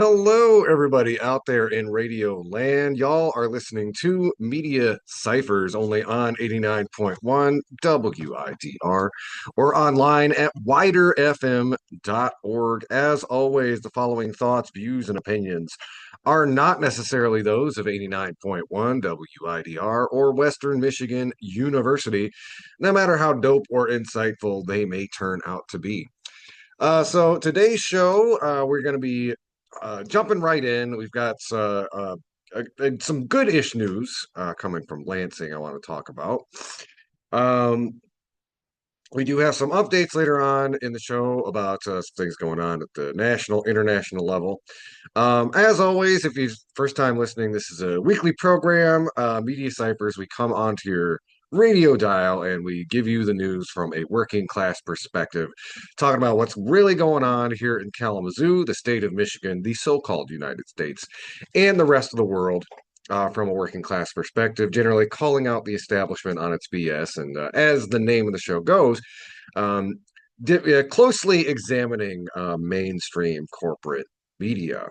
Hello, everybody out there in radio land. Y'all are listening to Media Cyphers only on 89.1 WIDR or online at widerfm.org. As always, the following thoughts, views, and opinions are not necessarily those of 89.1 WIDR or Western Michigan University, no matter how dope or insightful they may turn out to be. So today's show, we're going to be jumping right in. We've got some good-ish news coming from Lansing I want to talk about. Um, we do have some updates later on in the show about some things going on at the national, international level. As always, if you're first time listening, this is a weekly program, Media Ciphers. We come onto your radio dial and we give you the news from a working class perspective, talking about what's really going on here in Kalamazoo, the state of Michigan, the so-called United States, and the rest of the world. From a working class perspective, generally calling out the establishment on its BS, and as the name of the show goes, um, closely examining mainstream corporate media.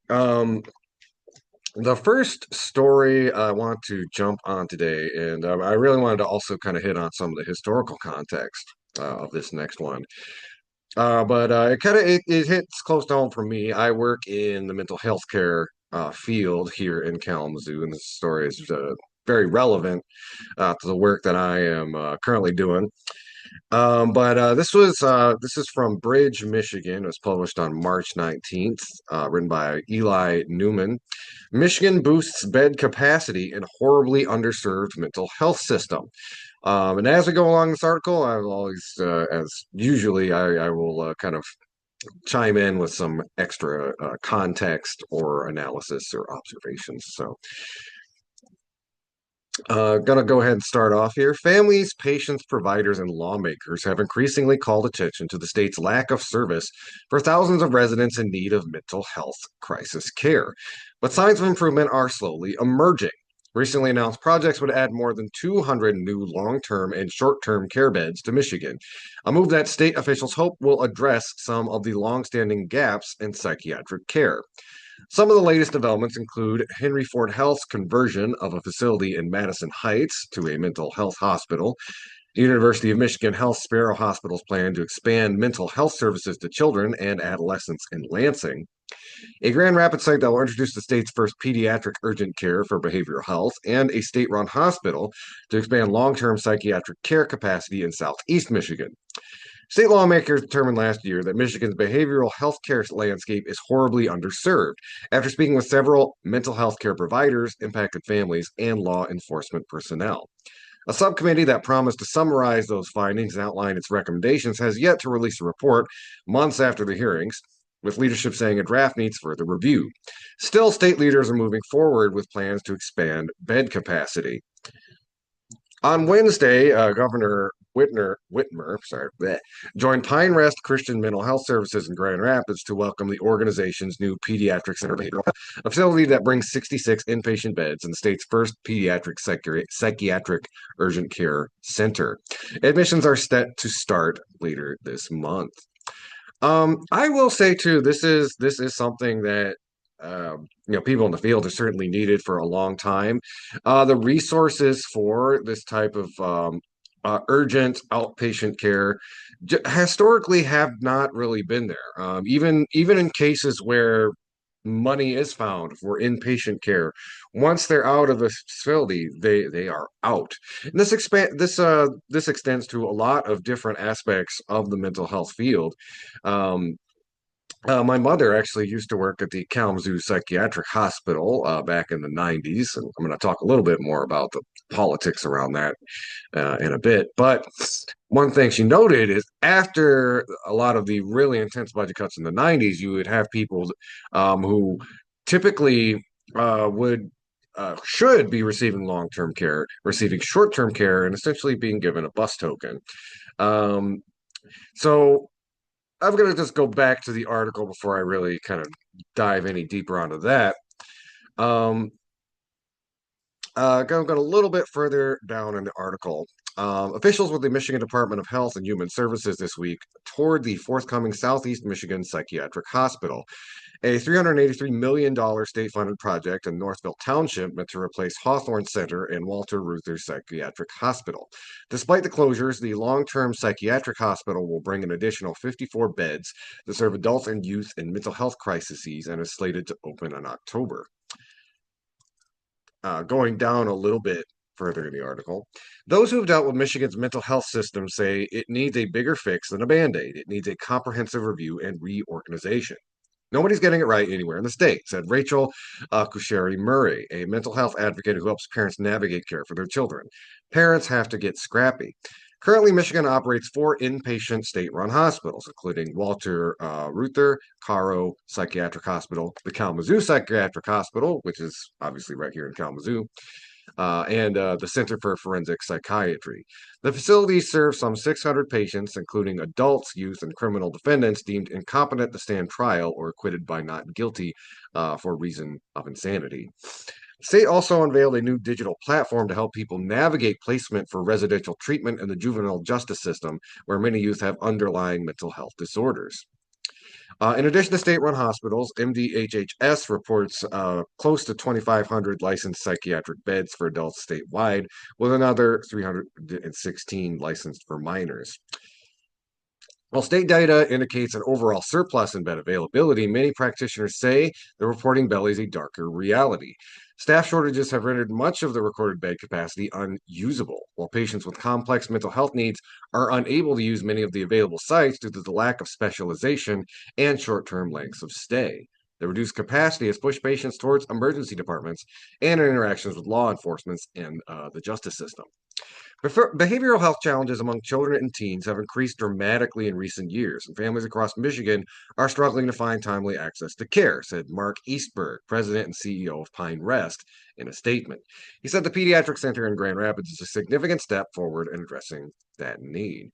Um, the first story I want to jump on today, and I really wanted to also kind of hit on some of the historical context of this next one. But it hits close to home for me. I work in the mental health care field here in Kalamazoo, and this story is very relevant to the work that I am currently doing. But this is from Bridge, Michigan. It was published on March 19th, written by Eli Newman. Michigan boosts bed capacity in horribly underserved mental health system. And as we go along this article, I will always, as usually, I will kind of chime in with some extra context or analysis or observations. So gonna go ahead and start off here. Families, patients, providers, and lawmakers have increasingly called attention to the state's lack of service for thousands of residents in need of mental health crisis care. But signs of improvement are slowly emerging. Recently announced projects would add more than 200 new long term and short term care beds to Michigan, a move that state officials hope will address some of the long standing gaps in psychiatric care. Some of the latest developments include Henry Ford Health's conversion of a facility in Madison Heights to a mental health hospital, University of Michigan Health Sparrow Hospital's plan to expand mental health services to children and adolescents in Lansing, a Grand Rapids site that will introduce the state's first pediatric urgent care for behavioral health, and a state run hospital to expand long term psychiatric care capacity in Southeast Michigan. State lawmakers determined last year that Michigan's behavioral health care landscape is horribly underserved after speaking with several mental health care providers, impacted families, and law enforcement personnel. A subcommittee that promised to summarize those findings and outline its recommendations has yet to release a report months after the hearings, with leadership saying a draft needs further review. Still, state leaders are moving forward with plans to expand bed capacity. On Wednesday, Governor Whitmer, joined Pine Rest Christian Mental Health Services in Grand Rapids to welcome the organization's new pediatric center behavioral health, a facility that brings 66 inpatient beds and the state's first pediatric psychiatric urgent care center. Admissions are set to start later this month. I will say too, this is something that people in the field have certainly needed for a long time. The resources for this type of urgent outpatient care historically have not really been there. Even in cases where money is found for inpatient care, once they're out of the facility, they are out. And this extends to a lot of different aspects of the mental health field. Um, my mother actually used to work at the Kalamazoo Psychiatric Hospital back in the 90s, and I'm going to talk a little bit more about the politics around that in a bit. But one thing she noted is after a lot of the really intense budget cuts in the 90s, you would have people who typically would should be receiving long-term care, receiving short-term care, and essentially being given a bus token. Um, so I'm going to just go back to the article before I really kind of dive any deeper onto that. Um, going a little bit further down in the article. Officials with the Michigan Department of Health and Human Services this week toured the forthcoming Southeast Michigan Psychiatric Hospital, A $383 million state-funded project in Northville Township meant to replace Hawthorne Center and Walter Reuther Psychiatric Hospital. Despite the closures, the long-term psychiatric hospital will bring an additional 54 beds to serve adults and youth in mental health crises and is slated to open in October. Going down a little bit further in the article, those who have dealt with Michigan's mental health system say it needs a bigger fix than a band-aid. It needs a comprehensive review and reorganization. Nobody's getting it right anywhere in the state, said Rachel Kusheri Murray, a mental health advocate who helps parents navigate care for their children. Parents have to get scrappy. Currently, Michigan operates 4 inpatient state-run hospitals, including Walter Reuther, Caro Psychiatric Hospital, the Kalamazoo Psychiatric Hospital, which is obviously right here in Kalamazoo, and the Center for Forensic Psychiatry. The facilities serve some 600 patients, including adults, youth, and criminal defendants deemed incompetent to stand trial or acquitted by not guilty for reason of insanity. The state also unveiled a new digital platform to help people navigate placement for residential treatment in the juvenile justice system, where many youth have underlying mental health disorders. In addition to state-run hospitals, MDHHS reports close to 2,500 licensed psychiatric beds for adults statewide, with another 316 licensed for minors. While state data indicates an overall surplus in bed availability, many practitioners say the reporting belly is a darker reality. Staff shortages have rendered much of the recorded bed capacity unusable, while patients with complex mental health needs are unable to use many of the available sites due to the lack of specialization and short-term lengths of stay. The reduced capacity has pushed patients towards emergency departments and interactions with law enforcement and the justice system. Behavioral health challenges among children and teens have increased dramatically in recent years, and families across Michigan are struggling to find timely access to care, said Mark Eastberg, president and CEO of Pine Rest, in a statement. He said the pediatric center in Grand Rapids is a significant step forward in addressing that need.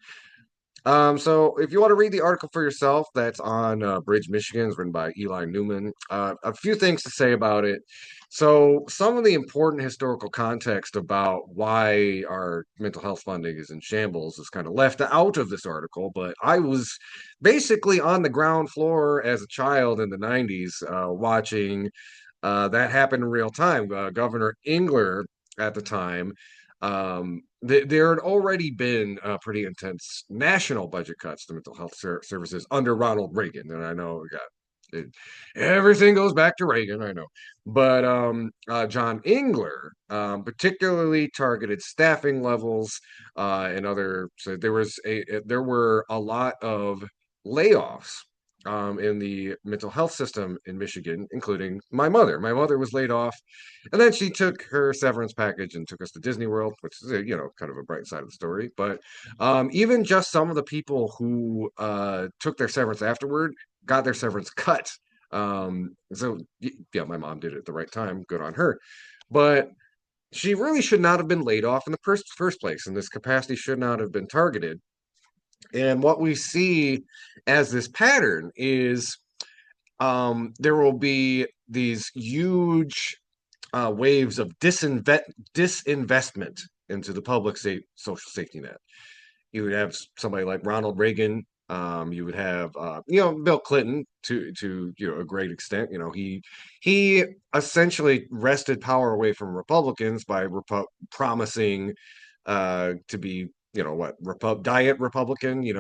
So if you want to read the article for yourself, that's on Bridge, Michigan. It's written by Eli Newman. A few things to say about it. So some of the important historical context about why our mental health funding is in shambles is kind of left out of this article, but I was basically on the ground floor as a child in the 90s watching that happen in real time. Governor Engler at the time there had already been pretty intense national budget cuts to mental health services under Ronald Reagan, and I know everything goes back to Reagan, I know, but John Engler particularly targeted staffing levels and other. So there were a lot of layoffs in the mental health system in Michigan, including my mother. My mother was laid off, and then she took her severance package and took us to Disney World, which is kind of a bright side of the story. But even just some of the people who took their severance afterward got their severance cut. So yeah, my mom did it at the right time. Good on her. But she really should not have been laid off in the first place, and this capacity should not have been targeted. And what we see as this pattern is there will be these huge waves of disinvestment into the public social safety net. You would have somebody like Ronald Reagan. You would have Bill Clinton to a great extent. He essentially wrested power away from Republicans by promising to be diet Republican. He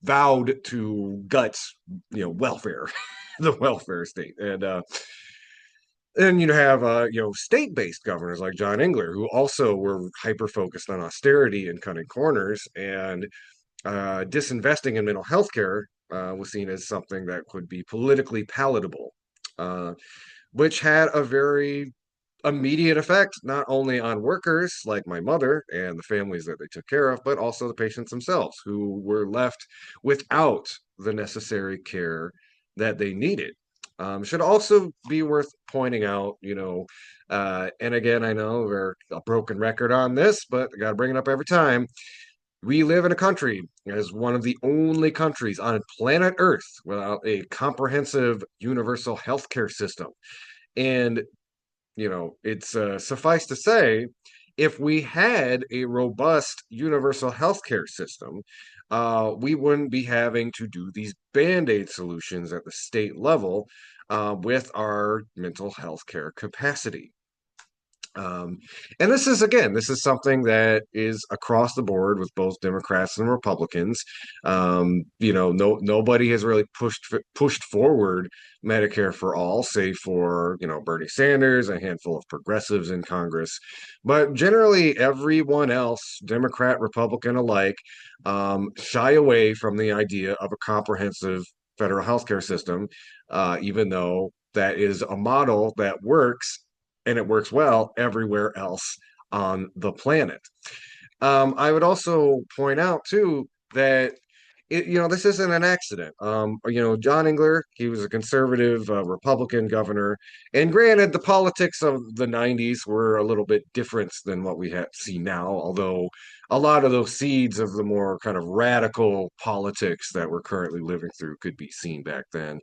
vowed to guts welfare, the welfare state, and then you have state-based governors like John Engler, who also were hyper focused on austerity and cutting corners, and disinvesting in mental health care was seen as something that could be politically palatable, which had a very immediate effect not only on workers like my mother and the families that they took care of, but also the patients themselves who were left without the necessary care that they needed. Should also be worth pointing out, and again, I know we're a broken record on this, but I got to bring it up every time. We live in a country as one of the only countries on planet Earth without a comprehensive universal healthcare system. And it's suffice to say, if we had a robust universal healthcare system, we wouldn't be having to do these band-aid solutions at the state level with our mental health care capacity. Um, and this is something that is across the board with both Democrats and Republicans. Nobody has really pushed forward Medicare for all, save for Bernie Sanders, a handful of progressives in Congress, but generally everyone else, Democrat, Republican alike, shy away from the idea of a comprehensive federal healthcare system, even though that is a model that works and it works well everywhere else on the planet. I would also point out too that this isn't an accident. John Engler, he was a conservative Republican governor, and granted, the politics of the '90s were a little bit different than what we see now. Although a lot of those seeds of the more kind of radical politics that we're currently living through could be seen back then.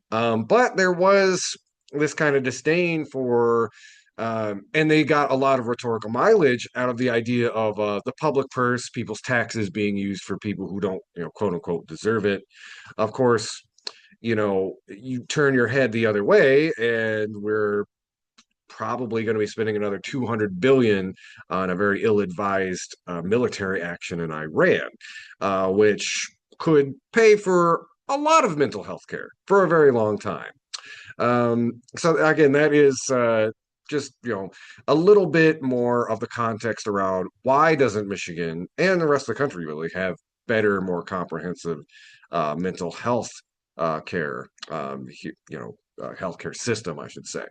But there was this kind of disdain for, and they got a lot of rhetorical mileage out of the idea of the public purse, people's taxes being used for people who don't, quote unquote, deserve it. Of course, you turn your head the other way, and we're probably going to be spending another 200 billion on a very ill-advised military action in Iran, which could pay for a lot of mental health care for a very long time. So again, that is just a little bit more of the context around why doesn't Michigan and the rest of the country really have better, more comprehensive mental health care, healthcare system, I should say.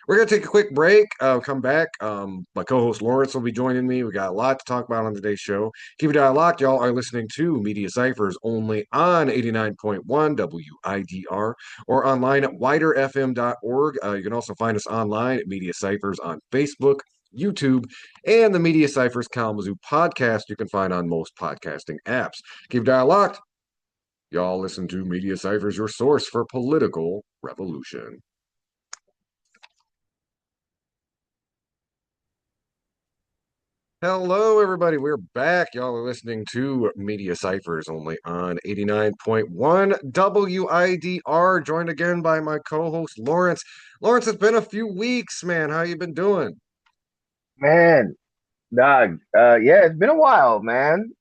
We're going to take a quick break, come back. My co host Lawrence will be joining me. We got a lot to talk about on today's show. Keep it locked. Y'all are listening to Media Cyphers only on 89.1 WIDR or online at widerfm.org. You can also find us online at Media Cyphers on Facebook, YouTube, and the Media Cyphers Kalamazoo podcast you can find on most podcasting apps. Keep it locked. Y'all listen to Media Cyphers, your source for political revolution. Hello, everybody. We're back. Y'all are listening to Media Cyphers only on 89.1 WIDR. Joined again by my co-host Lawrence. Lawrence, it's been a few weeks, man. How you been doing? Man, dog. Yeah, it's been a while, man.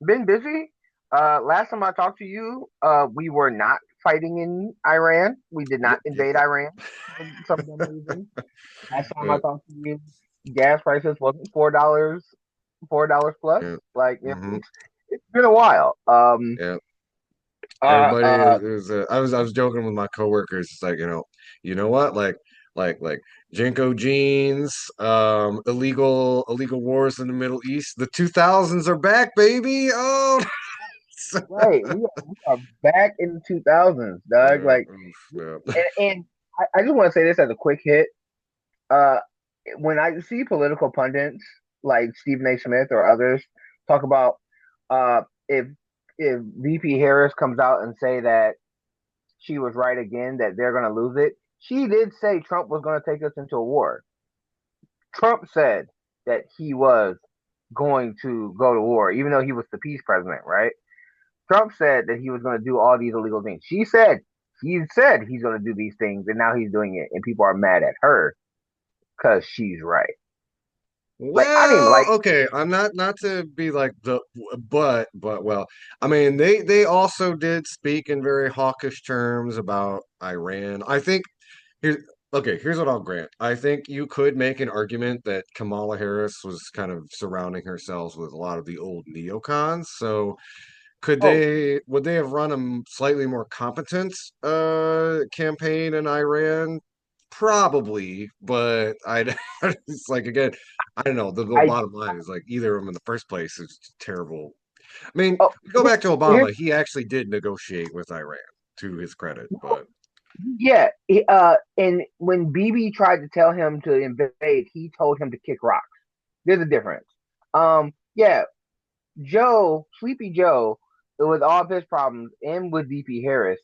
Been busy. Last time I talked to you, we were not fighting in Iran. We did Yeah, not invade yeah. Iran for some dumb reason. Last time I Yeah, talked to you, gas prices wasn't $4 plus. yeah. Like, Hmm. it's been a while. Yeah. Uh, Everybody uh, is I was joking with my coworkers. It's like, you know what? Like Jinko jeans, illegal wars in the Middle East. The 2000s are back, baby. Oh, right. We are back in the 2000s, dog. yeah, Like, oof, yeah. and I just want to say this as a quick hit. Uh, when I see political pundits like Stephen A. Smith or others talk about uh, if VP Harris comes out and say that she was right again, that they're going to lose it, she did say Trump was going to take us into a war. Trump said that he was going to go to war, even though he was the peace president, right? Trump said that he was going to do all these illegal things. He said he's going to do these things, and now he's doing it, and people are mad at her because she's right. Like I didn't even Well, like. okay. I'm not to be like but well, I mean they also did speak in very hawkish terms about Iran. I think here's here's what I'll grant. I think you could make an argument that Kamala Harris was kind of surrounding herself with a lot of the old neocons. So Oh, would they have run a slightly more competent campaign in Iran? Probably, but I it's like again, I don't know. The I bottom line is like either of them in the first place is terrible. I mean, oh go back to here's Obama. He actually did negotiate with Iran, to his credit, but yeah. And when BB tried to tell him to invade, he told him to kick rocks. There's a difference. Yeah, Sleepy Joe, with all of his problems, and with VP Harris,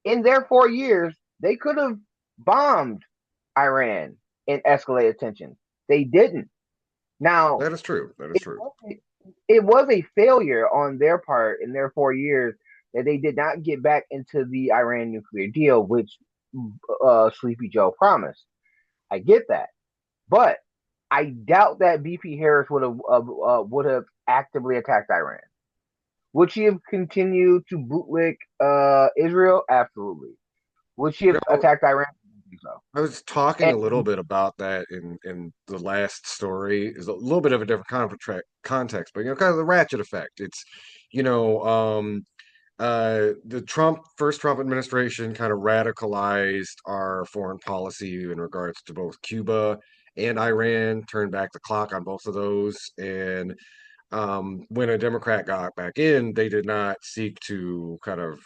in their 4 years, they could have bombed Iran and escalated tensions. They didn't. Now, that is true. That is it true. wasn't. it was a failure on their part in their 4 years that they did not get back into the Iran nuclear deal, which Sleepy Joe promised. I get that, but I doubt that BP Harris would have actively attacked Iran. Would she have continued to bootlick Israel? Absolutely. Would she You have know, attacked Iran? So. I was talking a little And bit about that in the last story. Is a little bit of a different context, but kind of the ratchet effect. It's you know, the first Trump administration kind of radicalized our foreign policy in regards to both Cuba and Iran, turned back the clock on both of those. And when a Democrat got back in, they did not seek to kind of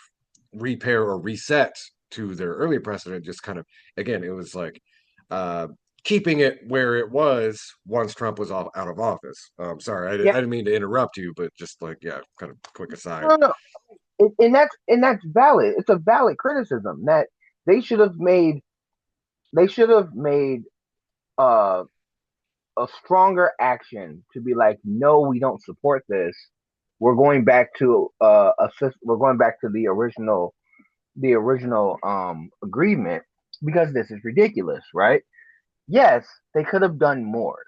repair or reset to their early precedent. Just kind of, again, it was like uh, keeping it where it was once Trump was out of office. Sorry, I yeah, didn't mean to interrupt you, but just like, yeah, kind of quick aside. no, no, and that's valid. It's a valid criticism that they should have made. They should have made uh, a stronger action to be like, no, we don't support this. We're going back to we're going back to the original agreement because this is ridiculous, right? Yes, they could have done more.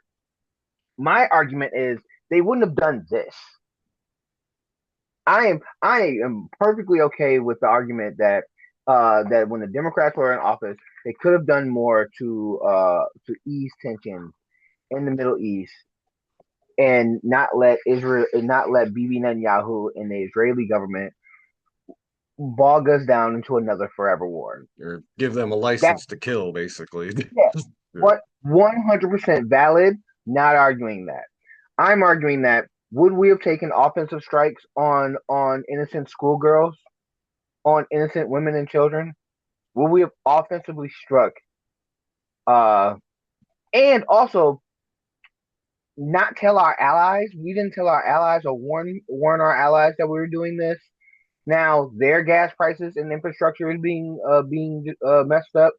My argument is they wouldn't have done this. I am perfectly okay with the argument that when the Democrats were in office, they could have done more to ease tensions in the Middle East and not let Bibi Netanyahu and the Israeli government bog us down into another forever war. Or give them a That license to kill, basically. yeah, Yeah. what 100% valid. Not arguing that. I'm arguing that would we have taken offensive strikes on innocent schoolgirls, on innocent women and children? Would we have offensively struck? Uh, and also not tell our allies. We didn't tell our allies or warn our allies that we were doing this. Now their gas prices and infrastructure is being messed up.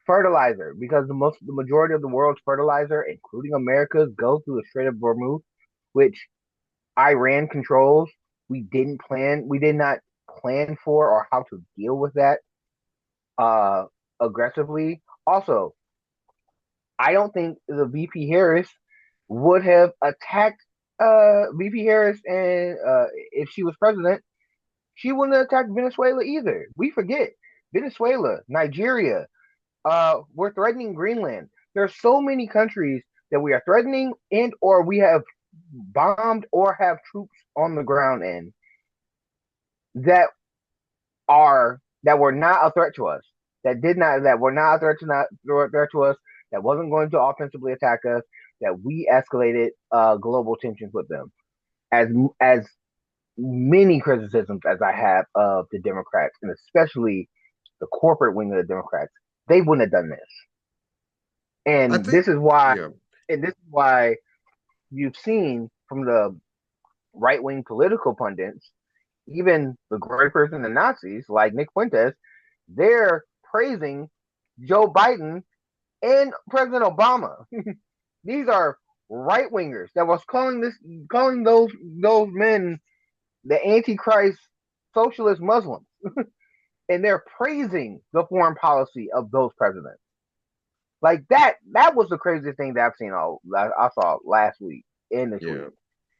Fertilizer, because the majority of the world's fertilizer, including America's, goes through the Strait of Hormuz, which Iran controls. We did not plan for or how to deal with that uh aggressively. Also, I don't think the VP Harris would have attacked VP Harris, and if she was president, she wouldn't have attacked Venezuela either. We forget Venezuela, Nigeria, we're threatening Greenland. There are so many countries that we are threatening and or we have bombed or have troops on the ground in that that were not a threat to us. That were not a threat to us, that wasn't going to offensively attack us, that we escalated global tensions with them. As many criticisms as I have of the Democrats, and especially the corporate wing of the Democrats, they wouldn't have done this. I And think, this is why yeah, and this is why you've seen from the right wing political pundits, even the great person, the Nazis like Nick Fuentes, they're praising Joe Biden and President Obama. These are right wingers that was calling those men the Antichrist socialist Muslims, and they're praising the foreign policy of those presidents. Like that. That was the craziest thing that I saw last week in this yeah. week.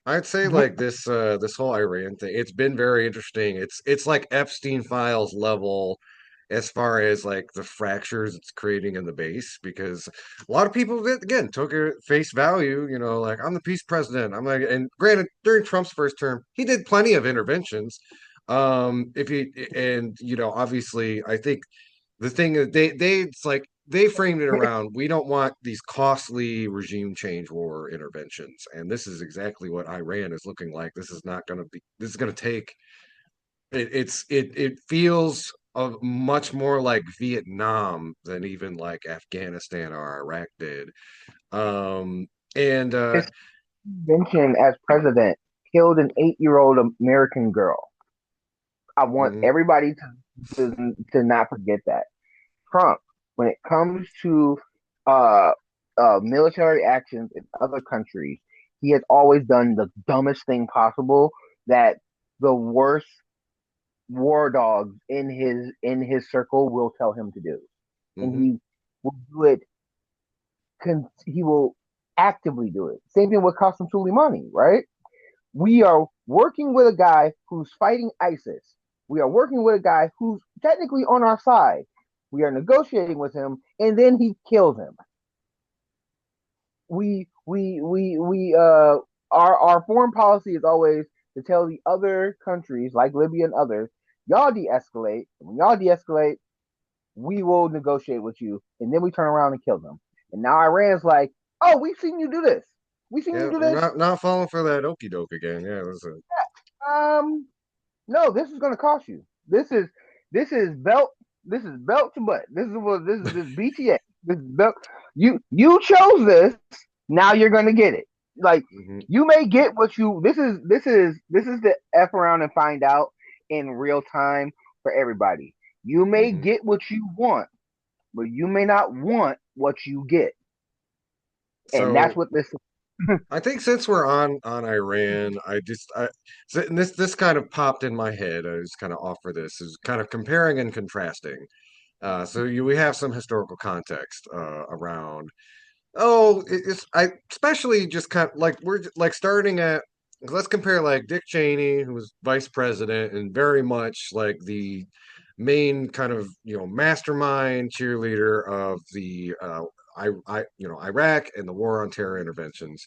I'd say like this whole Iran thing, it's been very interesting. It's like Epstein files level as far as like the fractures it's creating in the base, because a lot of people again took it at face value, like I'm the peace president. I'm like, and granted, during Trump's first term, he did plenty of interventions. If he and obviously, I think the thing that it's like they framed it around, we don't want these costly regime change war interventions, and this is exactly what Iran is looking like. This is not going to be, this is going to take it feels much more like Vietnam than even like Afghanistan or Iraq did. um and His intervention as president killed an 8-year old American girl. I want mhm. everybody to not forget that. Trump, when it comes to uh, military actions in other countries, he has always done the dumbest thing possible that the worst war dogs in his circle will tell him to do, and Hmm. he will do it. He will actively do it. Same thing with Qasem Soleimani, right? We are working with a guy who's fighting ISIS. We are working with a guy who's technically on our side. We are negotiating with him, and then he kills him. We our foreign policy is always to tell the other countries like Libya and others, y'all de-escalate. When y'all de-escalate, we will negotiate with you, and then we turn around and kill them. And now Iran's like, oh, we've seen you do this. We've seen you Yeah, do we're this. not falling for that okey doke again. Yeah, Um, no, this is gonna cost you. This is belt. This is belt to butt. This is BTA. This is belt. You chose this. Now you're gonna get it. Like hmm you may get what you. This is the f around and find out in real time for everybody. You may hmm get what you want, but you may not want what you get, and that's So what this. I think since we're on Iran, this kind of popped in my head. I just kind of offer this is kind of comparing and contrasting. We have some historical context around. It's I especially just kind of like like starting at let's compare like Dick Cheney, who was vice president and very much like the main kind of mastermind cheerleader of the Iraq and the war on terror interventions.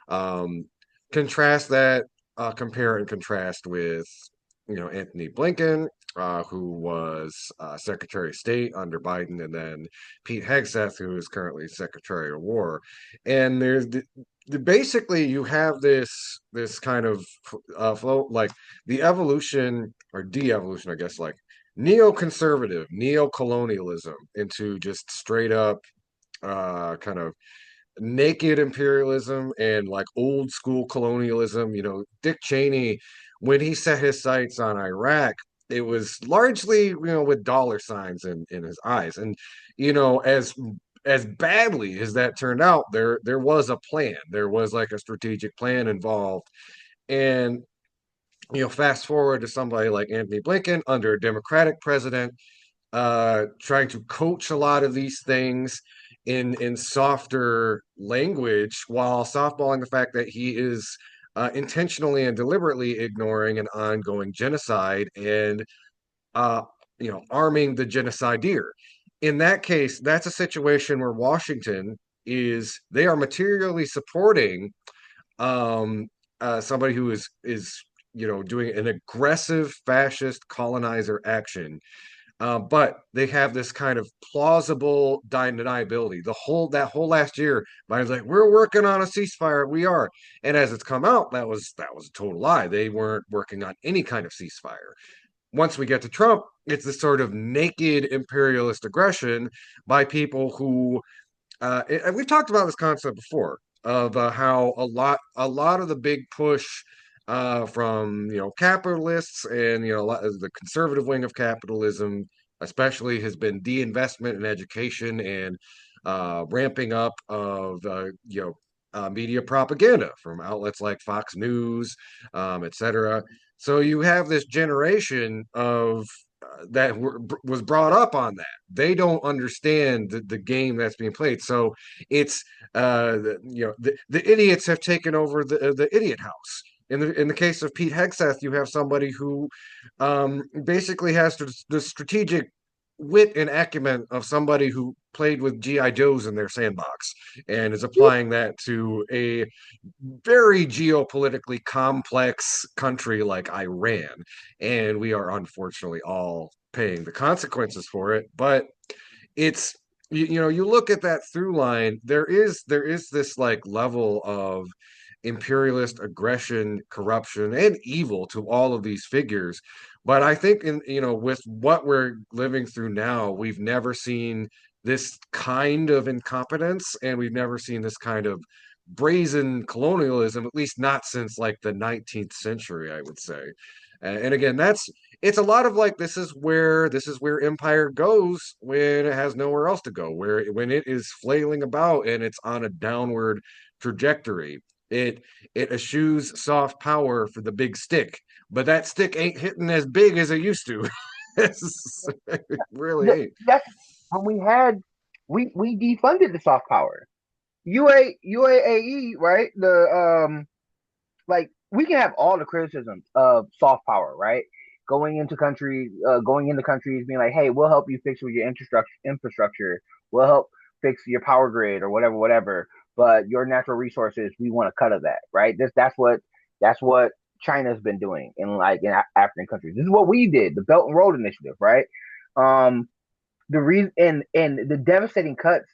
Um, contrast that, compare and contrast with Anthony Blinken, who was Secretary of State under Biden, and then Pete Hegseth, who is currently Secretary of War. And basically you have this kind of flow, like the evolution or de-evolution, I guess, like neoconservative, neo-colonialism into just straight up kind of naked imperialism and like old school colonialism. Dick Cheney, when he set his sights on Iraq, it was largely, with dollar signs in his eyes. And, as badly as that turned out, there was a plan. There was like a strategic plan involved. And fast forward to somebody like Anthony Blinken under a Democratic president, trying to coach a lot of these things in softer language while softballing the fact that he is intentionally and deliberately ignoring an ongoing genocide and uh, arming the genocideer. In that case, that's a situation where Washington is they are materially supporting somebody who is doing an aggressive fascist colonizer action, but they have this kind of plausible deniability. That whole last year, Biden's like, "We're working on a ceasefire. We are," and as it's come out, that was a total lie. They weren't working on any kind of ceasefire. Once we get to Trump, it's this sort of naked imperialist aggression by people who and we've talked about this concept before of how a lot of the big push from capitalists and a lot of the conservative wing of capitalism, especially, has been de-investment in education and ramping up of media propaganda from outlets like Fox News, etc. So you have this generation of was brought up on that. They don't understand the game that's being played. So it's the idiots have taken over the idiot house. In the case of Pete Hegseth, you have somebody who basically has the strategic wit and acumen of somebody who played with GI Joes in their sandbox and is applying that to a very geopolitically complex country like Iran. And we are unfortunately all paying the consequences for it. But it's you look at that through line, there is this like level of imperialist aggression, corruption, and evil to all of these figures. But I think with what we're living through now, we've never seen this kind of incompetence, and we've never seen this kind of brazen colonialism, at least not since like the 19th century, I would say. And again, it's a lot of like this is where empire goes when it has nowhere else to go, where when it is flailing about and it's on a downward trajectory. It it eschews soft power for the big stick, but that stick ain't hitting as big as it used to. It really ain't. Yes, when we defunded the soft power. UAE, right? Like we can have all the criticisms of soft power, right? Going into countries, being like, "Hey, we'll help you fix with your infrastructure. We'll help fix your power grid or whatever, whatever. But your natural resources, we want a cut of that, right? That's what China's been doing in African countries. This is what we did, the Belt and Road Initiative, right? Um, the reason and the devastating cuts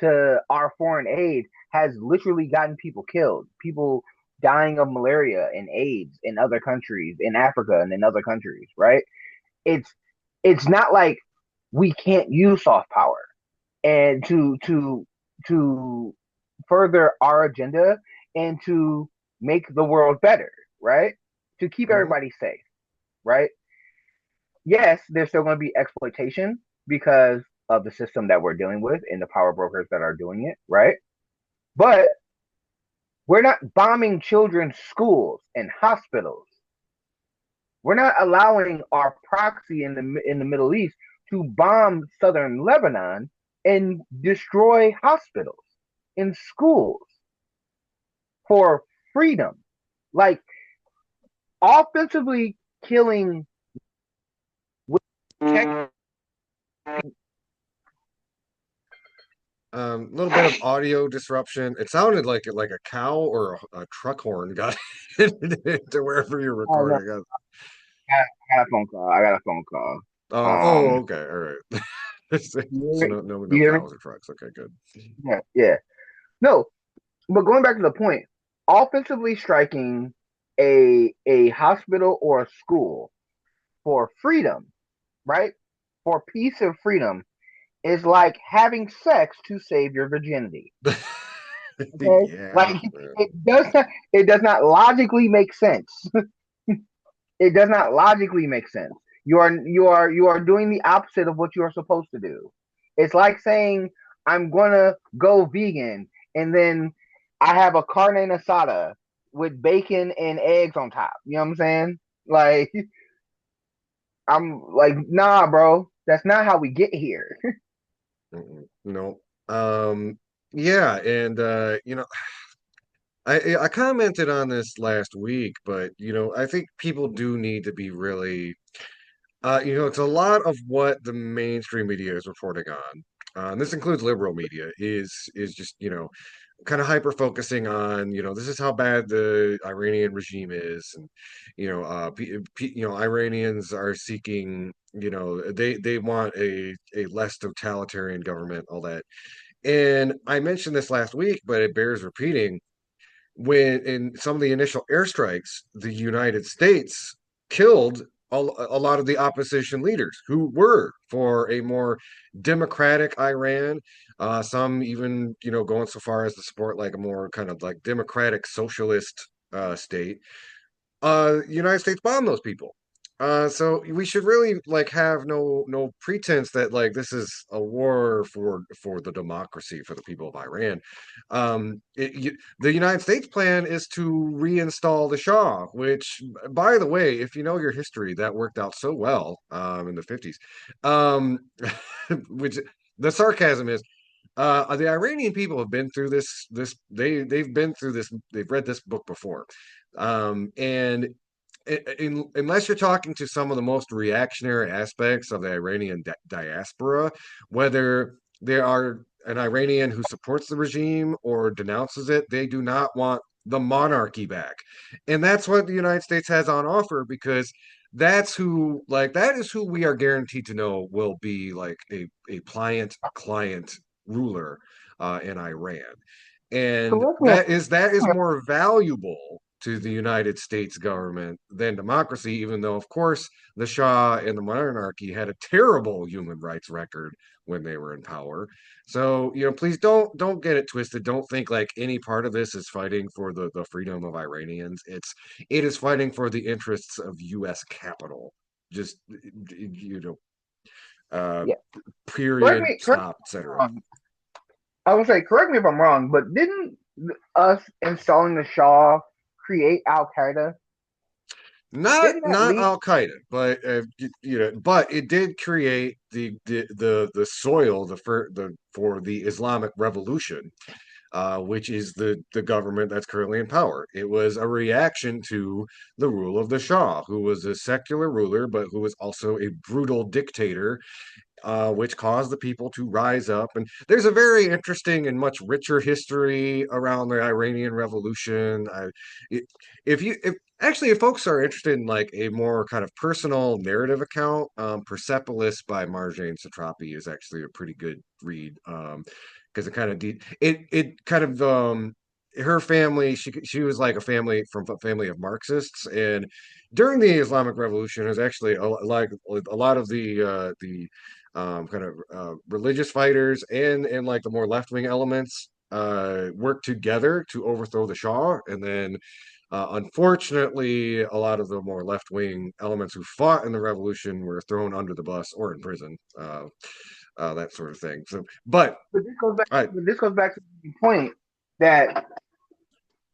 to our foreign aid has literally gotten people killed, people dying of malaria and AIDS in other countries, in Africa and in other countries, right? It's it's not like we can't use soft power and to further our agenda and to make the world better, right? To keep Mhm. everybody safe, right? Yes, there's still going to be exploitation because of the system that we're dealing with and the power brokers that are doing it, right? But we're not bombing children's schools and hospitals. We're not allowing our proxy in the Middle East to bomb southern Lebanon and destroy hospitals and schools for freedom. Like offensively killing with tech. A little bit of audio disruption. It sounded like a cow or a truck horn got into wherever you're Oh no, recording. I got a phone call. I got a phone call. Oh, Um, okay, all right. you So hear, no you hear me? cows or trucks. Okay, good. Yeah, yeah. No, but going back to the point, offensively striking a hospital or a school for freedom, right? For peace and freedom is like having sex to save your virginity. Okay, Yeah. like it does not logically make sense. It does not logically make sense. You are doing the opposite of what you are supposed to do. It's like saying I'm gonna go vegan and then I have a carne asada with bacon and eggs on top. You know what I'm saying? Like I'm like, nah, bro. That's not how we get here. No. Yeah, and I commented on this last week, but I think people do need to be really it's a lot of what the mainstream media is reporting on. And this includes liberal media, is just, kind of hyper focusing on, this is how bad the Iranian regime is, and Iranians are seeking, they want a less totalitarian government, all that. And I mentioned this last week, but it bears repeating. When in some of the initial airstrikes, the United States killed a lot of the opposition leaders who were for a more democratic Iran. Some even, going so far as to support like a more kind of like democratic socialist state. United States bombed those people. So we should really like have no pretense that like this is a war for the democracy for the people of Iran. The United States plan is to reinstall the Shah, which, by the way, if you know your history, that worked out so well in the 50s. Um, which the sarcasm is the Iranian people have been through they've been through this, they've read this book before. And unless you're talking to some of the most reactionary aspects of the Iranian diaspora, whether they are an Iranian who supports the regime or denounces it, they do not want the monarchy back. And that's what the United States has on offer, because that is who we are guaranteed to know will be like a pliant client ruler in Iran. And Correct me. that is more valuable to the United States government than democracy, even though, of course, the Shah and the monarchy had a terrible human rights record when they were in power. So, please don't get it twisted. Don't think like any part of this is fighting for the freedom of Iranians. It is fighting for the interests of US capital. Just you know, uh Yeah. Correct period, me. Correct me stop, if I'm etc. wrong. I would say, correct me if I'm wrong, but didn't us installing the Shah create Al Qaeda? Not Didn't that not lead? Al Qaeda, but but it did create the soil for the Islamic Revolution, which is the government that's currently in power. It was a reaction to the rule of the Shah, who was a secular ruler, but who was also a brutal dictator, which caused the people to rise up. And there's a very interesting and much richer history around the Iranian Revolution. It, if actually, if folks are interested in like a more kind of personal narrative account, Persepolis by Marjane Satrapi is actually a pretty good read. Because it kind of it kind of her family, she was like a family from a family of Marxists, and during the Islamic Revolution, is actually like a lot of the kind of religious fighters and like the more left wing elements work together to overthrow the Shah, and then unfortunately, a lot of the more left wing elements who fought in the revolution were thrown under the bus or in prison, that sort of thing. So, but But this goes back. I But this goes back to the point that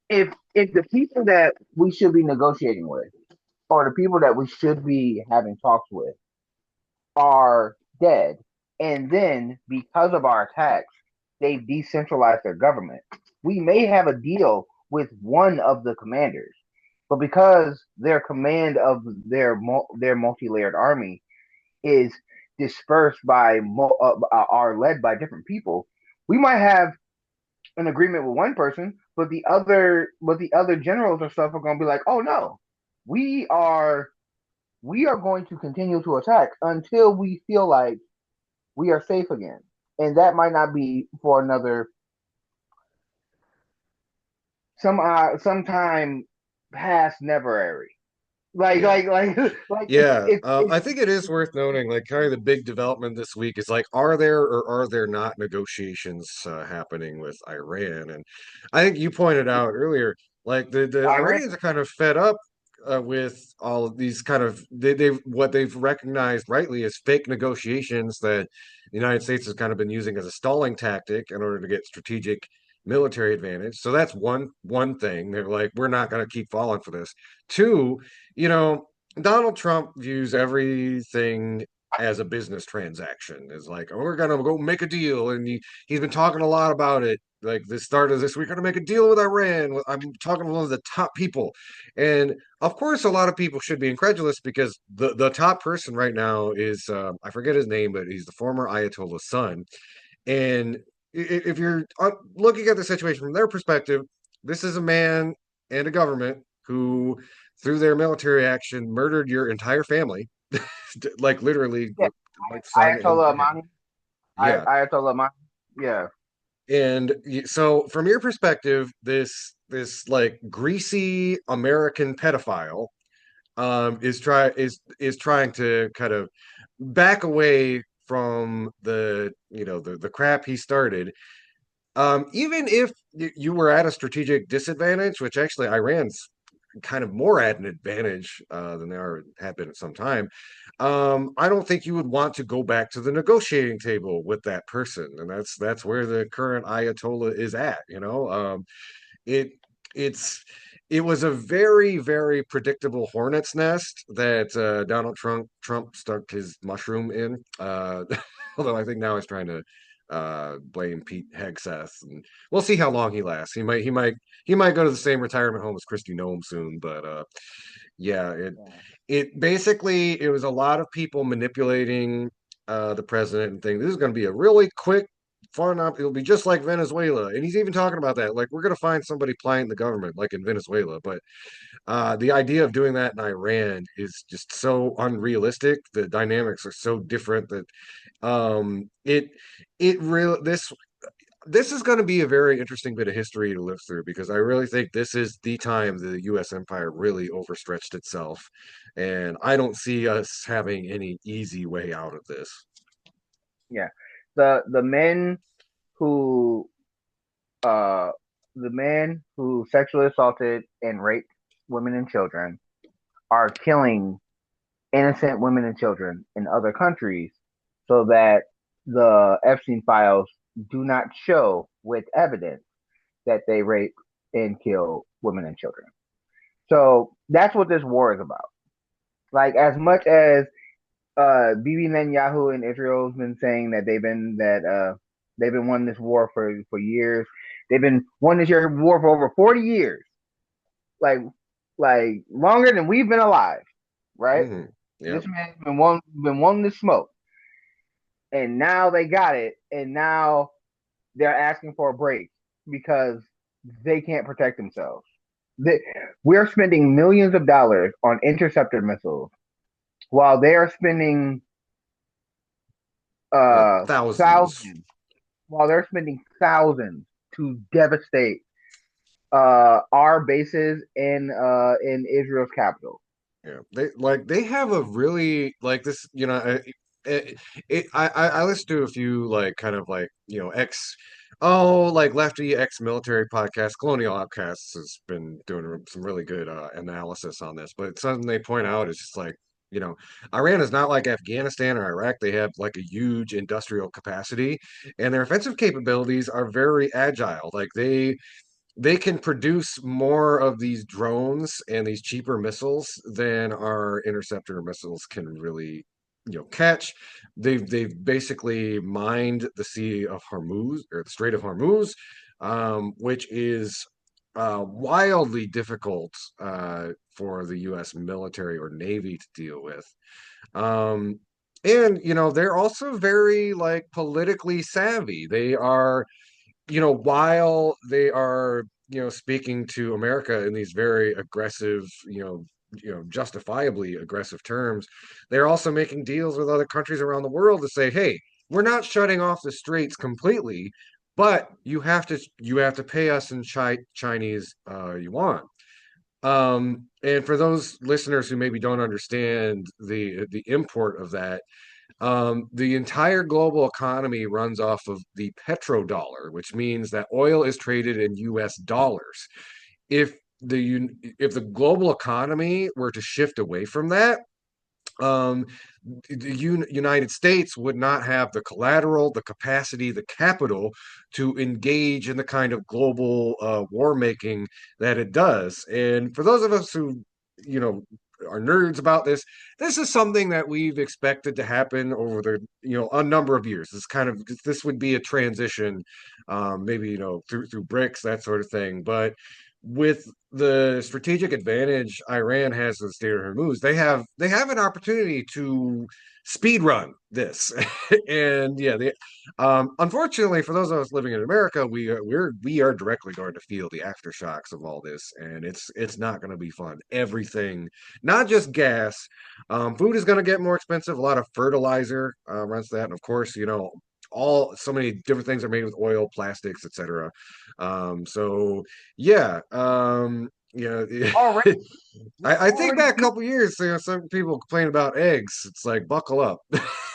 if the people that we should be negotiating with, or the people that we should be having talks with, are dead, and then because of our attacks, they've decentralized their government, we may have a deal with one of the commanders, but because their command of their multi-layered army is dispersed by are led by different people, we might have an agreement with one person, but the other generals or stuff are going to be like, oh no, we are we are going to continue to attack until we feel like we are safe again, and that might not be for another sometime past never. Like yeah. like like like Yeah, it's I think it is worth noting, like, kind of the big development this week is like, are there or are there not negotiations happening with Iran? And I think you pointed out earlier, like the Iran. Iranians are kind of fed up with all of these kind of they've what they've recognized rightly as fake negotiations that the United States has kind of been using as a stalling tactic in order to get strategic military advantage. So that's one thing. They're like, we're not going to keep falling for this. Two, you know. Donald Trump views everything as a business transaction. Is like, oh, we're gonna go make a deal, and he's been talking a lot about it. Like the start of this, we're gonna make a deal with Iran. I'm talking to one of the top people, and of course, a lot of people should be incredulous because the top person right now is I forget his name, but he's the former Ayatollah's son. And if you're looking at the situation from their perspective, this is a man and a government who, through their military action, murdered your entire family, like literally, Yeah, like son Ayatollah and Amani. yeah. Ayatollah Amani. Yeah, And so, from your perspective, this like greasy American pedophile is trying to kind of back away from the crap he started. Even if you were at a strategic disadvantage, which actually Iran's kind of more at an advantage than they have been at some time, I don't think you would want to go back to the negotiating table with that person, and that's where the current Ayatollah is at. It it's it was a very predictable hornet's nest that Donald Trump stuck his mushroom in. Although I think now he's trying to blame Pete Hegseth, and we'll see how long he lasts. He might go to the same retirement home as Christy Nome soon, but yeah, yeah, it basically it was a lot of people manipulating the president and things. This is going to be a really quick, fun up. It'll be just like Venezuela, and he's even talking about that. Like we're going to find somebody plying the government, like in Venezuela. But the idea of doing that in Iran is just so unrealistic. The dynamics are so different that it really this is going to be a very interesting bit of history to live through because I really think this is the time the U.S. empire really overstretched itself, and I don't see us having any easy way out of this. yeah. The men who uh the men who sexually assaulted and raped women and children are killing innocent women and children in other countries so that the Epstein files do not show with evidence that they rape and kill women and children. So that's what this war is about. Like as much as Bibi Netanyahu in Israel has been saying that they've been wanting this war for years. They've been wanting this war for over 40 years. Like like longer than we've been alive, right? Hmm. This Yep. man's been wanting to smoke. And now they got it, and now they're asking for a break because they can't protect themselves. They, we're spending millions of dollars on interceptor missiles while they are spending Like thousands. thousands while they're spending thousands to devastate our bases in Israel's capital. Yeah, they have a really like this, I listen to a few like kind of like like lefty ex-military podcasts. Colonial Outcasts has been doing some really good analysis on this, but something they point out is just like, you know, Iran is not like Afghanistan or Iraq. They have like a huge industrial capacity, and their offensive capabilities are very agile. Like they can produce more of these drones and these cheaper missiles than our interceptor missiles can really, catch. They've basically mined the Sea of Hormuz or the Strait of Hormuz, which is wildly difficult for the U.S. military or Navy to deal with. And they're also very like politically savvy. They are, while they are, speaking to America in these very aggressive, justifiably aggressive terms, they're also making deals with other countries around the world to say, hey, we're not shutting off the straits completely, but you have to pay us in Chinese yuan. And for those listeners who maybe don't understand the import of that, the entire global economy runs off of the petrodollar, which means that oil is traded in U.S. dollars. If if the global economy were to shift away from that, um, the United States would not have the collateral, the capacity, the capital to engage in the kind of global war making that it does. And for those of us who, you know, are nerds about this, this is something that we've expected to happen over the, a number of years. This would be a transition, maybe, through BRICS, that sort of thing. But with the strategic advantage Iran has in the Strait of Hormuz, they have an opportunity to speed run this, and yeah, unfortunately for those of us living in America, we are directly going to feel the aftershocks of all this, and it's not going to be fun. Everything, not just gas, food is going to get more expensive. A lot of fertilizer runs that, and of course, so many different things are made with oil, plastics, etc. So yeah, Already, we've I think already back a been, couple years, some people complain about eggs. It's like buckle up.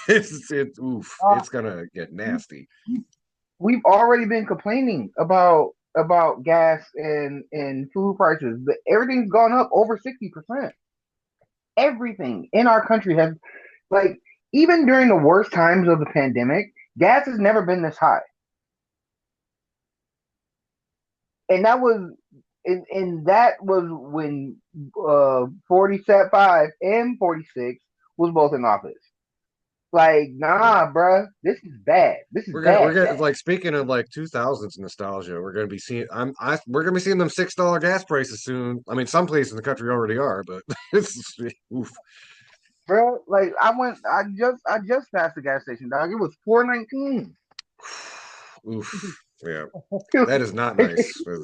Oof, uh, it's gonna get nasty. we've already been complaining about gas and food prices. But everything's gone up over 60%. Everything in our country has, like, even during the worst times of the pandemic, gas has never been this high. And that was when 47.5 and 46 was both in office. Like, Yeah. nah, bruh, this is bad. This is We're gonna bad. like, speaking of like 2000s nostalgia, we're gonna be seeing them $6 gas prices soon. I mean, some places in the country already are, but it's oof. Bro. Like, I just passed the gas station, dog. It was 4.19. Oof. Yeah. That is not It's, nice.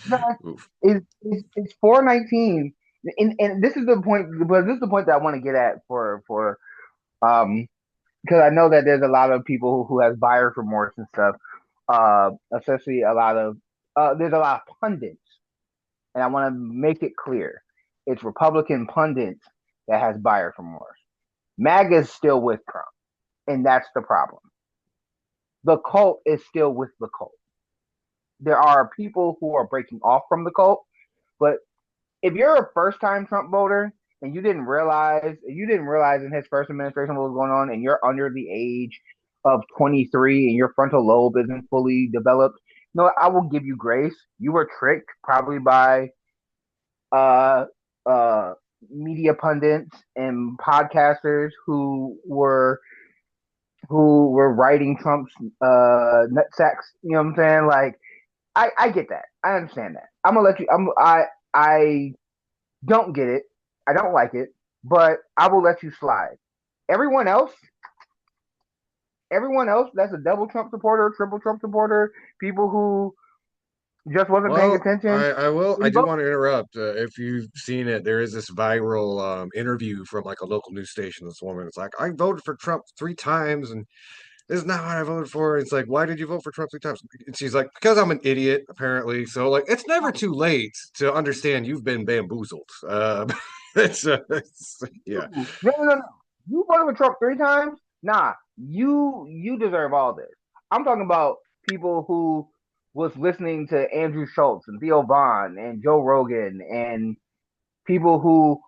No. Oof. it's 4.19, and this is the point. But this is the point that I want to get at for um because I know that there's a lot of people who has buyer's remorse and stuff. Especially a lot of there's a lot of pundits, and I want to make it clear, it's Republican pundits that has buyer's remorse. MAGA is still with Trump, and that's the problem. The cult is still with the cult. There are people who are breaking off from the cult, but if you're a first time Trump voter and you didn't realize in his first administration what was going on, and you're under the age of 23 and your frontal lobe isn't fully developed, no, I will give you grace. You were tricked probably by uh uh media pundits and podcasters who were writing Trump's nut sacks. You know what I'm saying? Like I get that. I understand that. I'm gonna let you. I don't get it. I don't like it, but I will let you slide. Everyone else, everyone else that's a double Trump supporter, triple Trump supporter, people who just wasn't paying Well, attention, I do vote. want to interrupt. If you've seen it, there is this viral interview from like a local news station. This woman is like, I voted for Trump 3 times, and this is not what I voted for. It's like, why did you vote for Trump 3 times? And she's like, because I'm an idiot, apparently. So like, it's never too late to understand you've been bamboozled. Yeah. No, no, no, no. You voted for Trump 3 times? Nah, you deserve all this. I'm talking about people who was listening to Andrew Schultz and Theo Vaughn and Joe Rogan and people who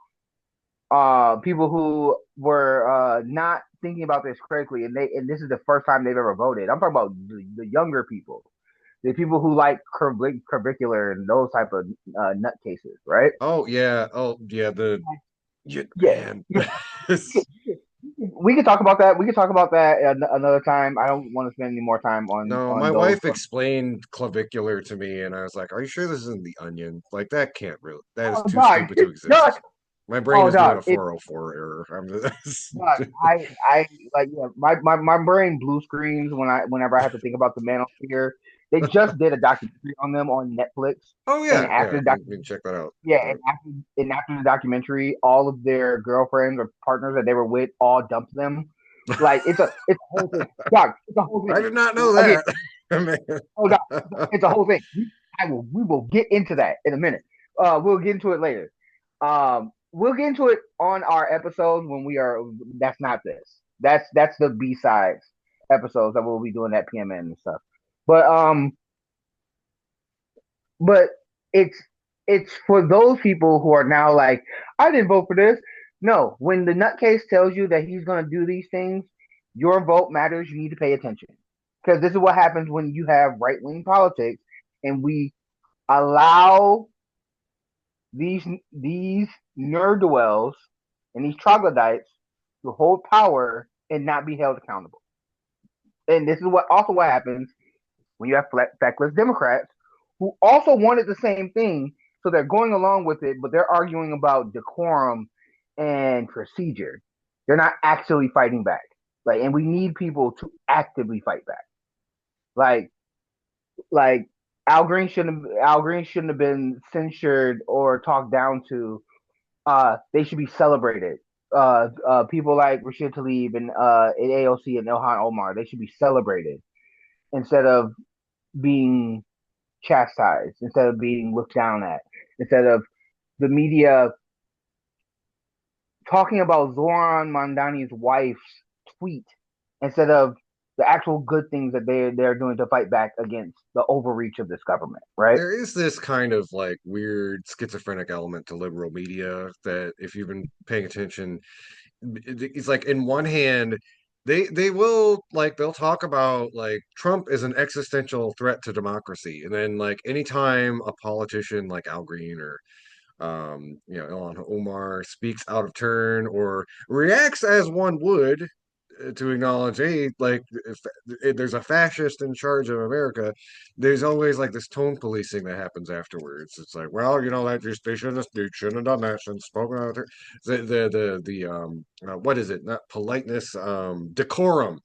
people who were not thinking about this critically, and this is the first time they've ever voted. I'm talking about the younger people, the people who like curricular and those type of nutcases, right? Oh yeah. Oh yeah. Yeah, Yeah, man. yeah. We could talk about that. We could talk about that another time. I don't want to spend any more time on No, my on those. wife explained clavicular to me, and I was like, "Are you sure this isn't the onion? Like that can't really. That is Oh, too dog, stupid to dog. exist." My brain Oh, is doing dog. a 404 error. I'm just, Dog, I like yeah, my brain blue screens whenever I have to think about the Manosphere. They just did a documentary on them on Netflix, oh and yeah, after yeah. the We can check that out. yeah, Uh, and after the documentary, all of their girlfriends or partners that they were with all dumped them. Like it's a whole thing, dog. It's a whole I thing. did not know Again, that. Man. oh, dog, it's a whole thing. We will get into that in a minute. We'll get into it later. We'll get into it on our episodes when we are. That's not this. That's the B sides episodes that we'll be doing that PMN and stuff. But but it's it's for those people who are now like, I didn't vote for this. No, when the nutcase tells you that he's going to do these things, your vote matters. You need to pay attention because this is what happens when you have right wing politics and we allow these these nerd dwells and these troglodytes to hold power and not be held accountable. And this is what happens when you have feckless Democrats who also wanted the same thing, so they're going along with it, but they're arguing about decorum and procedure. They're not actually fighting back. Like, and we need people to actively fight back. Like, like Al Green shouldn't have been censured or talked down to. They should be celebrated. People like Rashid Tlaib and AOC and Ilhan Omar, they should be celebrated instead of being chastised, instead of being looked down at, instead of the media talking about Zoran Mandani's wife's tweet instead of the actual good things that they're doing to fight back against the overreach of this government, right? There is this kind of like weird schizophrenic element to liberal media that, if you've been paying attention, it's like in one hand they will like they'll talk about like Trump is an existential threat to democracy, and then like anytime a politician like Al Green or Ilhan Omar speaks out of turn or reacts as one would to acknowledge, hey, like if there's a fascist in charge of America, there's always like this tone policing that happens afterwards. It's like, well, that just they shouldn't have done that, shouldn't have spoken out there. What is it? Not politeness, decorum.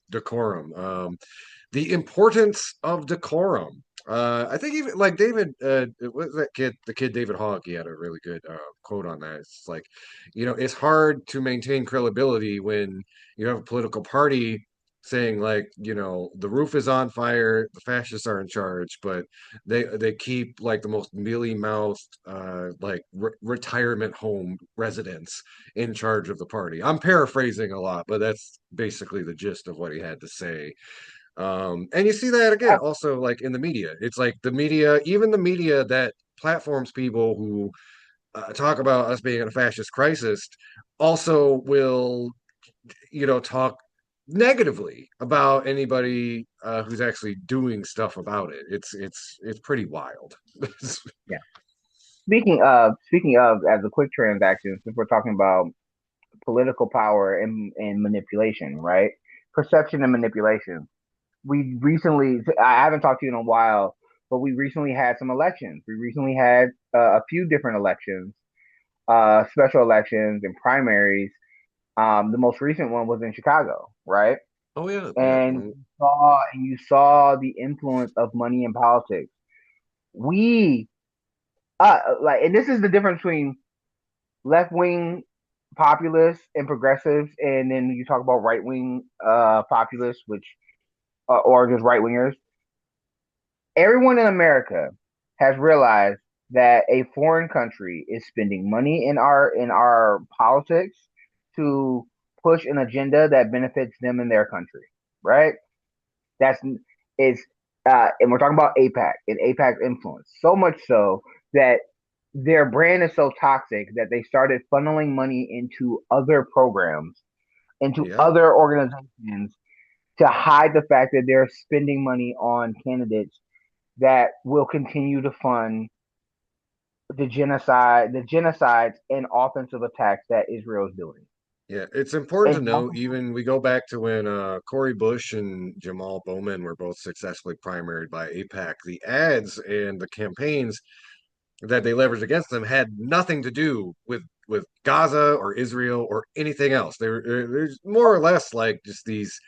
The importance of decorum. I think even like David, what was that kid? The kid David Hogg. He had a really good quote on that. It's like, it's hard to maintain credibility when you have a political party saying like, the roof is on fire, the fascists are in charge, but they keep like the most mealy mouthed, like retirement home residents in charge of the party. I'm paraphrasing a lot, but that's basically the gist of what he had to say. And you see that again also like in the media. It's like the media, even the media that platforms people who talk about us being in a fascist crisis, also will talk negatively about anybody who's actually doing stuff about it. It's pretty wild. Yeah. Speaking of, as a quick transaction, since we're talking about political power and manipulation, right? Perception and manipulation. We recently, I haven't talked to you in a while, but we recently had some elections. We recently had a few different elections, special elections and primaries. The most recent one was in Chicago, right? Oh yeah, yeah. And you saw the influence of money in politics. We like, and this is the difference between left wing populists and progressives, and then you talk about right wing populists, which or just right wingers. Everyone in America has realized that a foreign country is spending money in our politics to push an agenda that benefits them in their country, right? That's is and we're talking about AIPAC and AIPAC's influence. So much so that their brand is so toxic that they started funneling money into other programs, into Yeah. other organizations to hide the fact that they're spending money on candidates that will continue to fund the genocides and offensive attacks that Israel is doing. Yeah, it's important to And note, even we go back to when Cory Bush and Jamal Bowman were both successfully primaried by AIPAC. The ads and the campaigns that they leveraged against them had nothing to do with Gaza or Israel or anything else. They're more or less like just these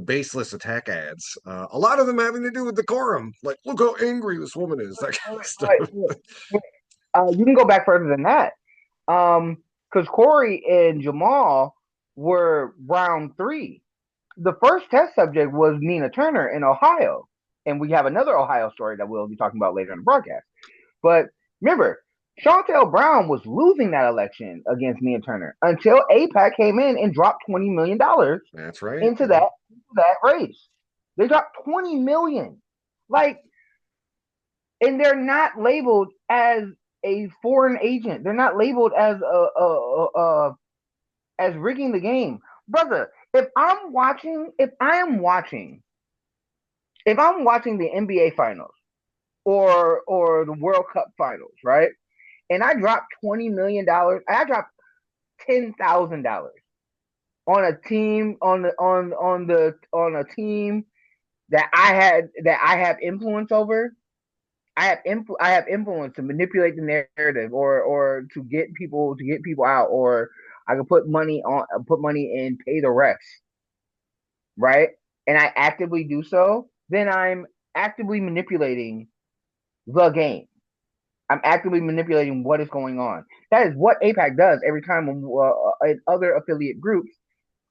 baseless attack ads. A lot of them having to do with decorum, like look how angry this woman is, that kind of stuff. you can go back further than that. Because Corey and Jamal were round three. The first test subject was Nina Turner in Ohio. And we have another Ohio story that we'll be talking about later in the broadcast. But remember, Chantel Brown was losing that election against Nina Turner until AIPAC came in and dropped $20 million That's right. into that race. They dropped 20 million. Like, and they're not labeled as a foreign agent. They're not labeled as as rigging the game, brother. If I'm watching the NBA finals or the World Cup finals, right? And I dropped $20 million. I dropped $10,000 on a team on a team that I have influence over. I have influence to manipulate the narrative or to get people out, or I can put money in, pay the refs, right? And I actively do so, then I'm actively manipulating the game. I'm actively manipulating what is going on. That is what AIPAC does every time other affiliate groups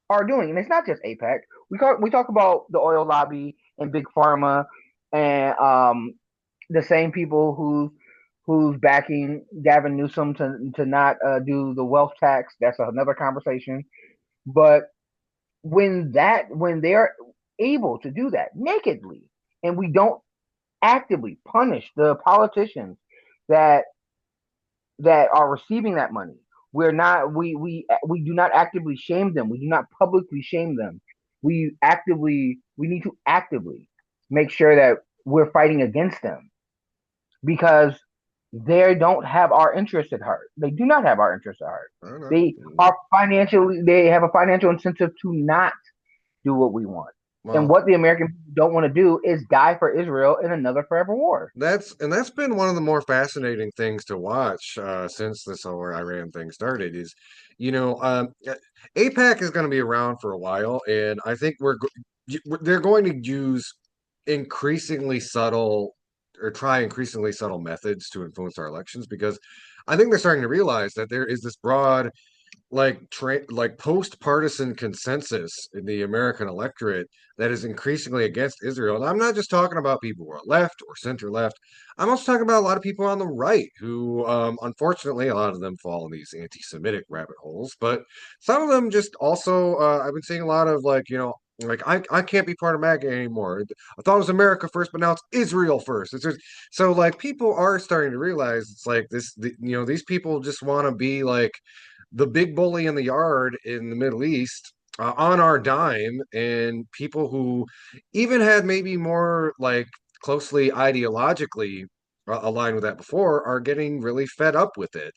are doing, and it's not just AIPAC. We talk about the oil lobby and big pharma and the same people who's backing Gavin Newsom to not do the wealth tax. That's another conversation. But when they're able to do that nakedly, and we don't actively punish the politicians that are receiving that money, we do not actively shame them. We do not publicly shame them. We need to actively make sure that we're fighting against them because they don't have our interests at heart. They do not have our interests at heart. I don't know. They have a financial incentive to not do what we want. And Well, what the American people don't want to do is die for Israel in another forever war. that's been one of the more fascinating things to watch since this whole Iran thing started. Is APAC is going to be around for a while, and I think they're going to use increasingly subtle or try increasingly subtle methods to influence our elections because I think they're starting to realize that there is this broad like post partisan consensus in the American electorate that is increasingly against Israel. And I'm not just talking about people who are left or center left. I'm also talking about a lot of people on the right who, unfortunately, a lot of them fall in these anti-Semitic rabbit holes. But some of them just also, I've been seeing a lot of like I can't be part of MAGA anymore. I thought it was America first, but now it's Israel first. It's just, so like people are starting to realize it's like these people just want to be like the big bully in the yard in the Middle East on our dime, and people who even had maybe more like closely ideologically aligned with that before are getting really fed up with it,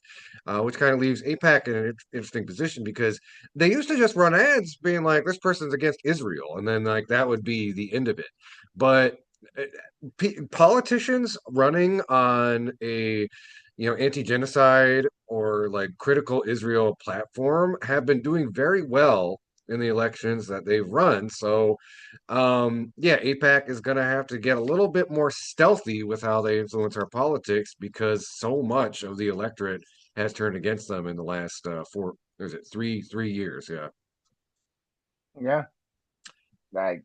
which kind of leaves APAC in an interesting position because they used to just run ads being like, this person's against Israel, and then like that would be the end of it. But uh, politicians running on a anti-genocide or like critical Israel platform have been doing very well in the elections that they've run. So yeah, APAC is going to have to get a little bit more stealthy with how they influence our politics because so much of the electorate has turned against them in the last four, is it three years? Yeah. Yeah, like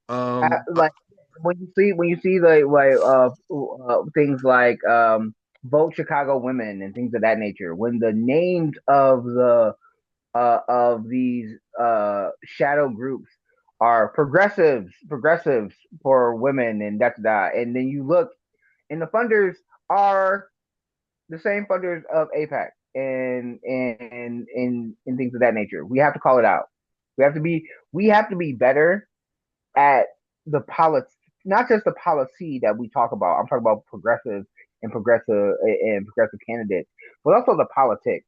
Um, like when you see things like vote Chicago women and things of that nature, when the names of these shadow groups are progressives for women and that's that, and then you look and the funders are the same funders of APAC and things of that nature. We have to call it out. We have to be better at the policy, not just the policy that we talk about. I'm talking about progressive candidates, but also the politics.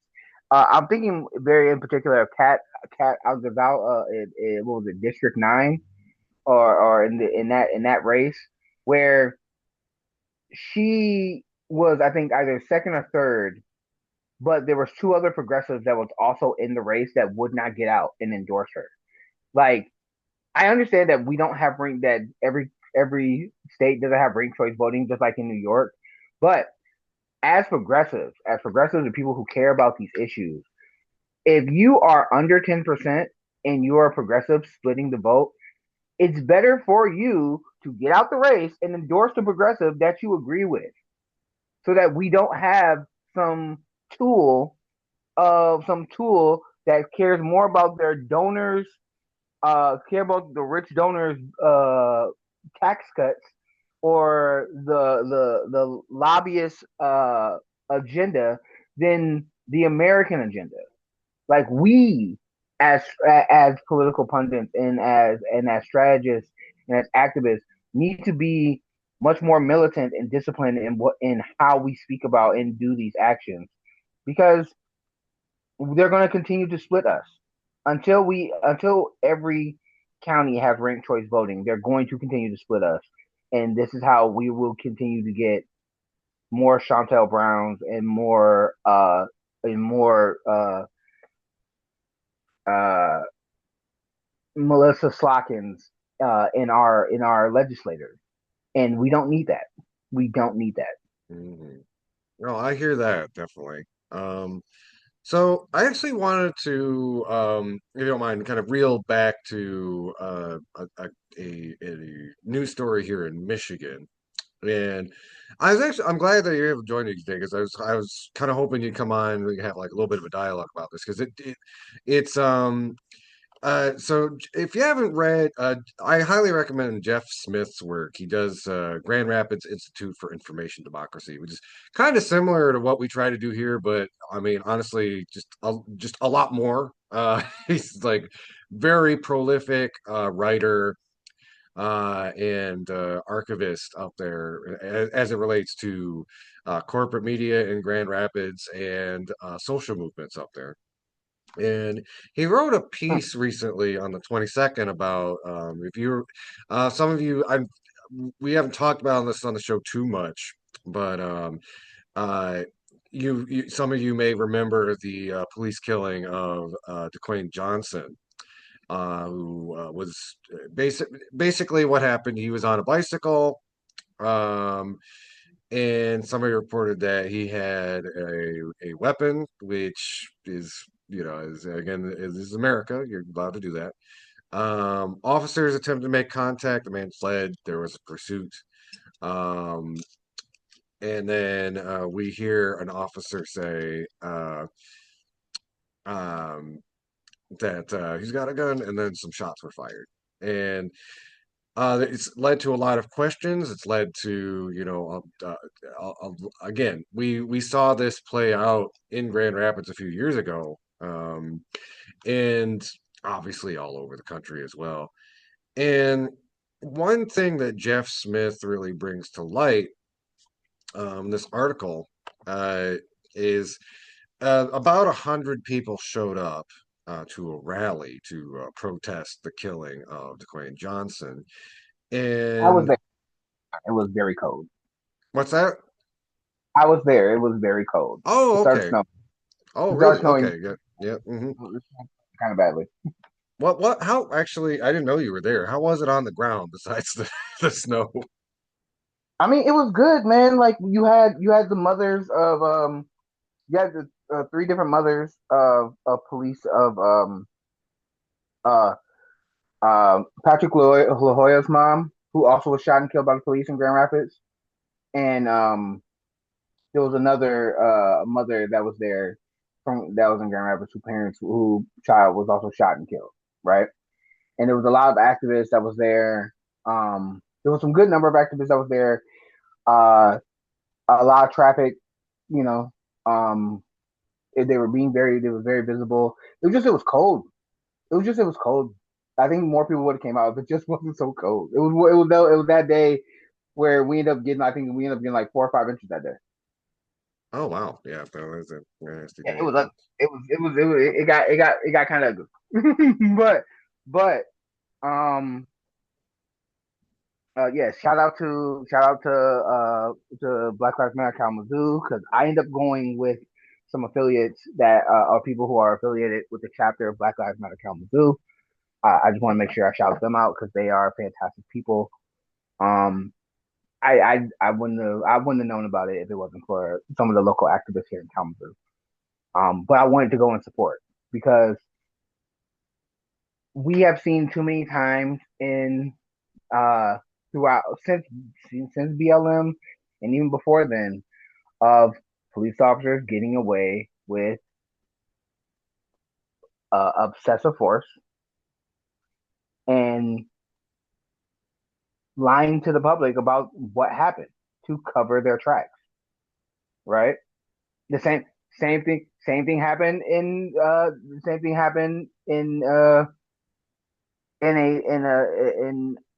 I'm thinking very in particular of Cat Al-Ghazal in what was it, District 9, or in that race where she was, I think, either second or third, but there was two other progressives that was also in the race that would not get out and endorse her. Like, I understand that we don't have that every state doesn't have ranked choice voting, just like in New York. But as progressives and people who care about these issues, if you are under 10% and you are a progressive splitting the vote, it's better for you to get out the race and endorse the progressive that you agree with, so that we don't have some tool some tool that cares more about their donors, care about the rich donors' tax cuts or the lobbyist agenda than the American agenda. Like we, as as political pundits and as strategists and as activists, need to be much more militant and disciplined in how we speak about and do these actions, because they're going to continue to split us until every county has ranked choice voting. They're going to continue to split us, and this is how we will continue to get more Chantel Browns and more uh, Melissa Slockins in our legislators, and we don't need that. We don't need that. mhm. No, I hear that definitely. So I actually wanted to, if you don't mind, kind of reel back to a news story here in Michigan. And I'm glad that you're able to join me today because I was kind of hoping you'd come on and we could have like a little bit of a dialogue about this because it's so if you haven't read, I highly recommend Jeff Smith's work. He does Grand Rapids Institute for Information Democracy, which is kind of similar to what we try to do here, but I mean, honestly, just a lot more. He's like very prolific writer and archivist out there as it relates to corporate media in Grand Rapids and social movements up there. And he wrote a piece recently on the 22nd about if you some of you we haven't talked about this on the show too much, but uh some of you may remember the police killing of DeQuayne Johnson, who was basically what happened. He was on a bicycle, um, and somebody reported that he had a weapon, which is, is again, is America. You're allowed to do that. Officers attempted to make contact. The man fled. There was a pursuit. Um, and then we hear an officer say um, that he's got a gun, and then some shots were fired. And It's led to a lot of questions. It's led to, again, we saw this play out in Grand Rapids a few years ago, and obviously all over the country as well. And one thing that Jeff Smith really brings to light, this article, is about 100 people showed up to a rally to protest the killing of DeQuan Johnson. I was And there. It was very cold. what's that? I was there. It was very cold. It Oh, started okay. snowing. Oh, It started really? snowing Okay. Yeah. Yeah. kind of badly. How actually, I didn't know you were there. How was it on the ground besides the snow? I mean, it was good, man. Like you had the mothers of you had the three different mothers of police of uh Patrick La Jolla's mom, who also was shot and killed by the police in Grand Rapids, and there was another mother that was there from that was in Grand Rapids, whose parents who child was also shot and killed, right? And there was a lot of activists that was there. There was some good number of activists that was there. Uh, a lot of traffic, you know. Um, they were very visible. It was cold. It was cold. I think more people would have came out if it just wasn't so cold. It was that day where we ended up getting, I think we ended up getting like 4 or 5 inches that day. Oh, wow. Yeah, that was a nasty Yeah, day. it got kind of ugly. But um yeah, shout out to Black Lives Matter Kalamazoo, because I end up going with some affiliates that are people who are affiliated with the chapter of Black Lives Matter Kalamazoo. I just want to make sure I shout them out because they are fantastic people. Um, I wouldn't have known about it if it wasn't for some of the local activists here in Kalamazoo. But I wanted to go and support because we have seen too many times in uh throughout since BLM and even before then of police officers getting away with obsessive force and lying to the public about what happened to cover their tracks. Right? The same thing happened in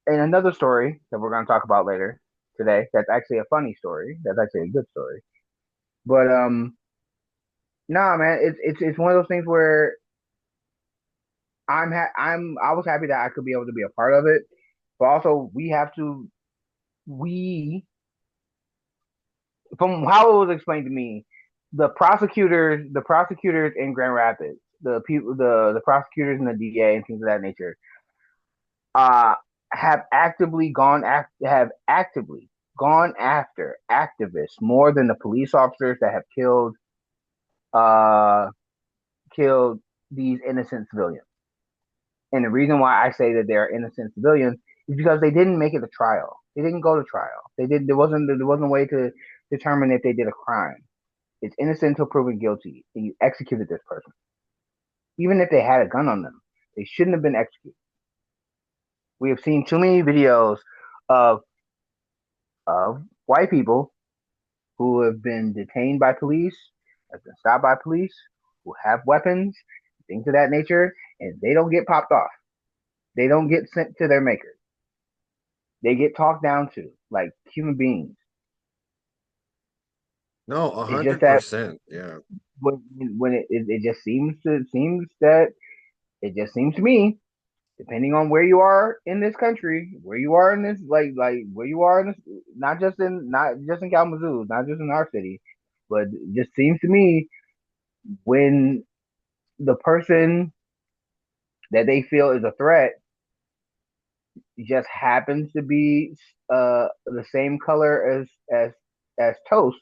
another story that we're going to talk about later today. That's actually a funny story. That's actually a good story. But nah, man, it's one of those things where I was happy that I could be able to be a part of it, but also we from how it was explained to me, the prosecutors in Grand Rapids, the prosecutors and the DA and things of that nature, uh, have actively gone after activists more than the police officers that have uh killed these innocent civilians. And the reason why I say that they're innocent civilians is because they didn't make it a trial. They didn't go to trial. There wasn't a way to determine if they did a crime. It's innocent until proven guilty, and you executed this person. Even if they had a gun on them, they shouldn't have been executed. We have seen too many videos of of white people who have been detained by police, have been stopped by police, who have weapons, things of that nature, and they don't get popped off. They don't get sent to their maker. They get talked down to like human beings. No, a It's just hundred that percent. Yeah. when it just seems that it just seems to me, depending on where you are in this country, where you are in this like where you are in this, not just in Kalamazoo, not just in our city, but it just seems to me when the person that they feel is a threat just happens to be the same color as toast,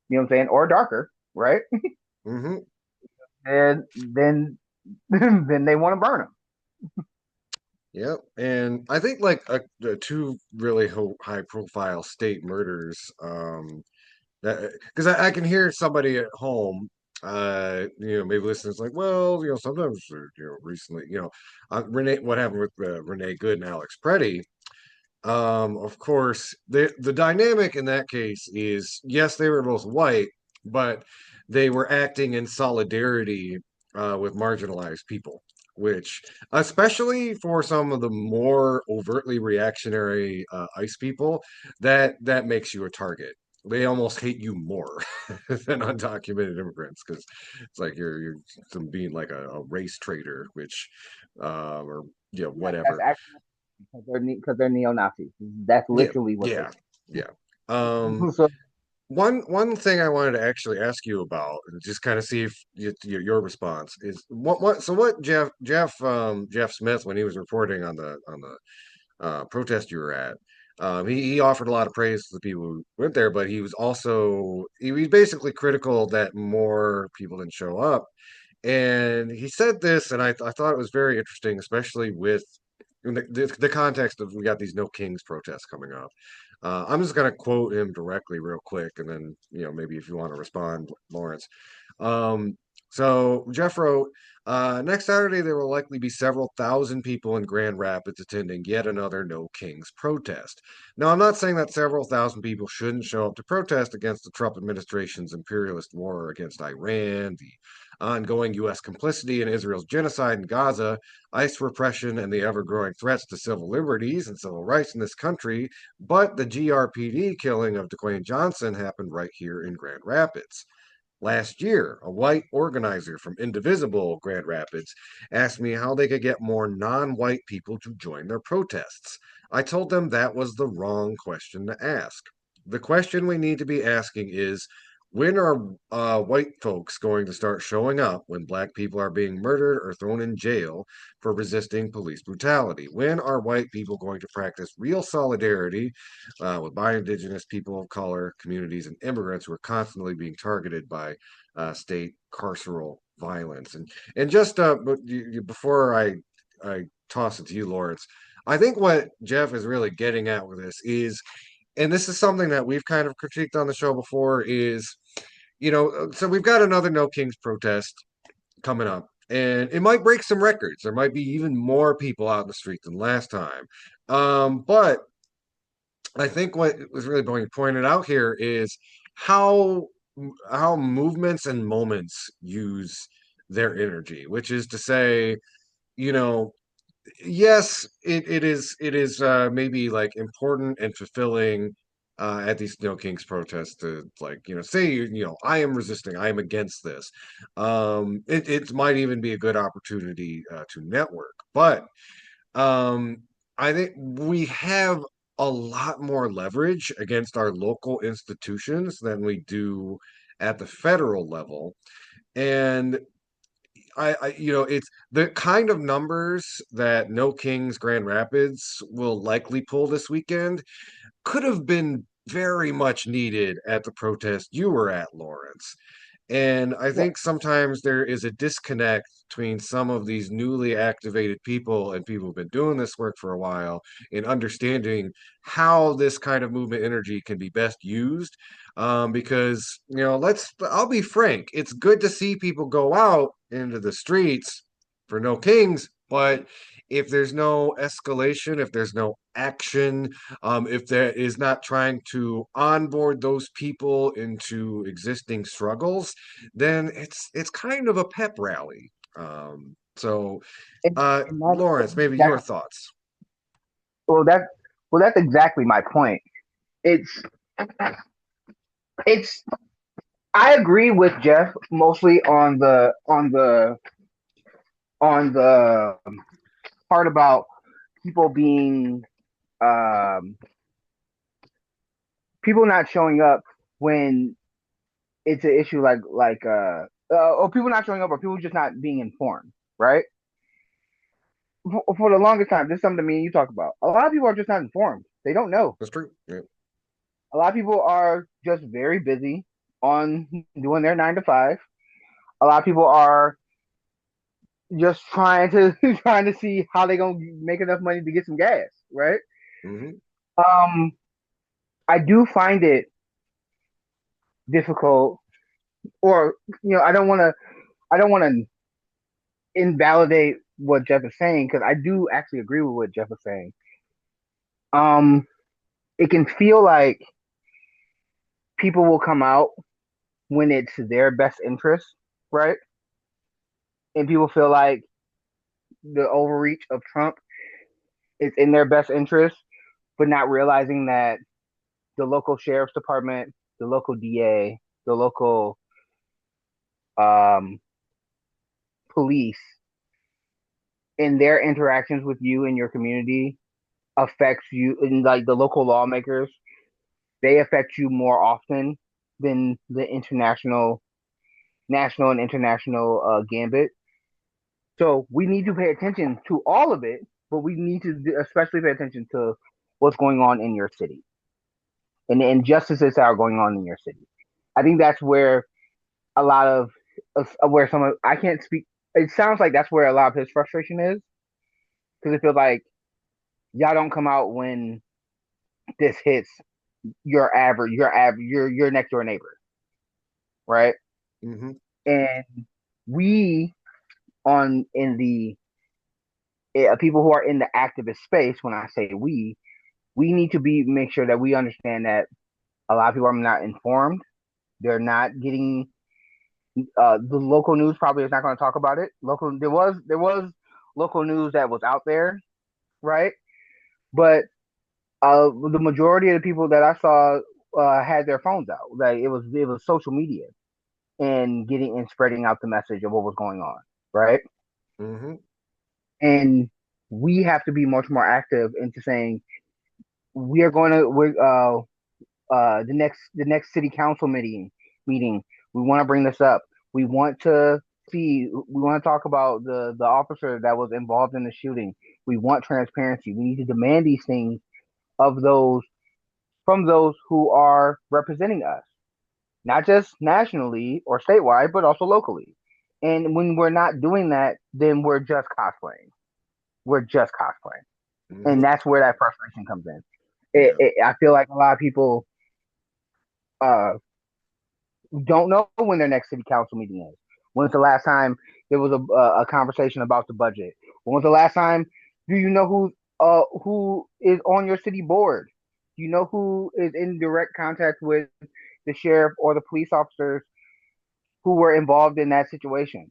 you know what I'm saying, or darker, right? Hmm. And then then they want to burn them. Yep. And I think like the two really high profile state murders, that because I can hear somebody at home, maybe listeners like, well, sometimes, recently, Renee, what happened with Renee Good and Alex Preddy. Of course, the dynamic in that case is yes, they were both white, but they were acting in solidarity with marginalized people, which, especially for some of the more overtly reactionary ICE people, that makes you a target. They almost hate you more than undocumented immigrants because it's like you're some being like a race traitor, which or That's whatever. actually because they're neo Nazis. That's Yeah, literally what they yeah, yeah. Um, do. So one thing I wanted to actually ask you about, and just kind of see if your response is what Jeff Smith, when he was reporting on the protest you were at, he offered a lot of praise to the people who went there, but he was basically critical that more people didn't show up, and he said this, and I thought it was very interesting, especially with the context of we got these No Kings protests coming up. I'm just going to quote him directly, real quick, and then maybe if you want to respond, Lawrence. Um, so Jeff wrote, next Saturday there will likely be several thousand people in Grand Rapids attending yet another No Kings protest. Now, I'm not saying that several thousand people shouldn't show up to protest against the Trump administration's imperialist war against Iran, the ongoing U.S. complicity in Israel's genocide in Gaza, ICE repression, and the ever growing threats to civil liberties and civil rights in this country. But the GRPD killing of DeQuayne Johnson happened right here in Grand Rapids. Last year, a white organizer from Indivisible Grand Rapids asked me how they could get more non white people to join their protests. I told them that was the wrong question to ask. The question we need to be asking is when are white folks going to start showing up when black people are being murdered or thrown in jail for resisting police brutality? When are white people going to practice real solidarity with bi-indigenous people of color communities and immigrants who are constantly being targeted by state carceral violence? And just before I toss it to you, Lawrence, I think what Jeff is really getting at with this is, and this is something that we've kind of critiqued on the show before, is so we've got another No Kings protest coming up. And it might break some records. There might be even more people out in the street than last time. But I think what was really being pointed out here is how how movements and moments use their energy, which is to say, you know, yes, it is maybe like important and fulfilling at these No Kings protests to like say I am resisting, I am against this. It might even be a good opportunity to network, but um, I think we have a lot more leverage against our local institutions than we do at the federal level. And it's the kind of numbers that No Kings Grand Rapids will likely pull this weekend could have been very much needed at the protest you were at, Lawrence. And I yeah, think sometimes there is a disconnect between some of these newly activated people and people who've been doing this work for a while in understanding how this kind of movement energy can be best used. Because, I'll be frank, it's good to see people go out into the streets for No Kings, but if there's no escalation, if there's no action, if there is not trying to onboard those people into existing struggles, then it's kind of a pep rally. So, and, and that's Lawrence, maybe your that. thoughts. Well, that's exactly my point. It's it's. I agree with Jeff mostly on the part about people being um, people not showing up when it's an issue or people not showing up or people just not being informed, right? For the longest time, this is something me and you talk about. A lot of people are just not informed. They don't know. That's true. Yeah. A lot of people are just very busy on doing their 9 to 5. A lot of people are just trying to trying to see how they gonna make enough money to get some gas, right? Hmm. Um, I do find it difficult, or I don't want to invalidate what Jeff is saying because I do actually agree with what Jeff is saying. Um, it can feel like people will come out when it's their best interest, right? And people feel like the overreach of Trump is in their best interest, but not realizing that the local sheriff's department, the local DA, the local um, police, in their interactions with you and your community affects you, and like the local lawmakers, they affect you more often than the national and international gambit. So we need to pay attention to all of it, but we need to especially pay attention to what's going on in your city and the injustices that are going on in your city. I think that's where a lot of where some of I can't speak. It sounds like that's where a lot of his frustration is because it feels like y'all don't come out when this hits your next door neighbor, right? Hmm. And we on in the people who are in the activist space. When I say we need to be make sure that we understand that a lot of people are not informed. They're not getting the local news probably is not going to talk about it. Local there was local news that was out there, right? But the majority of the people that I saw had their phones out. Like it was social media and getting and spreading out the message of what was going on, right? Hmm. And we have to be much more active into saying we are going to we're the next city council meeting. We want to bring this up. We want to we want to talk about the officer that was involved in the shooting. We want transparency. We need to demand these things of those from those who are representing us, not just nationally or statewide, but also locally. And when we're not doing that, then we're just cosplaying. We're just cosplaying, and Hmm. that's where that frustration comes in. Yeah. I feel like a lot of people uh, don't know when their next city council meeting is. When's the last time there was a conversation about the budget? When was the last time? Do you know who is on your city board? Do you know who is in direct contact with the sheriff or the police officers who were involved in that situation?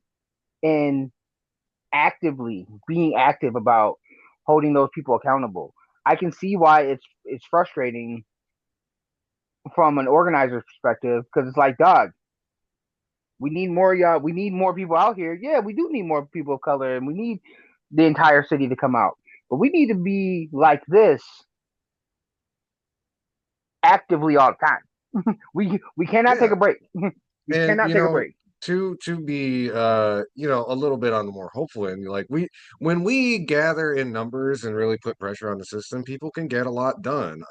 And actively being active about holding those people accountable. I can see why it's frustrating from an organizer's perspective because it's like, dog, we need more y'all. We need more people out here. Yeah, we do need more people of color, and we need the entire city to come out. But we need to be like this actively all the time. We cannot take Yeah. a break. We And cannot take a break. to be a little bit on the more hopeful end, like we when we gather in numbers and really put pressure on the system, people can get a lot done.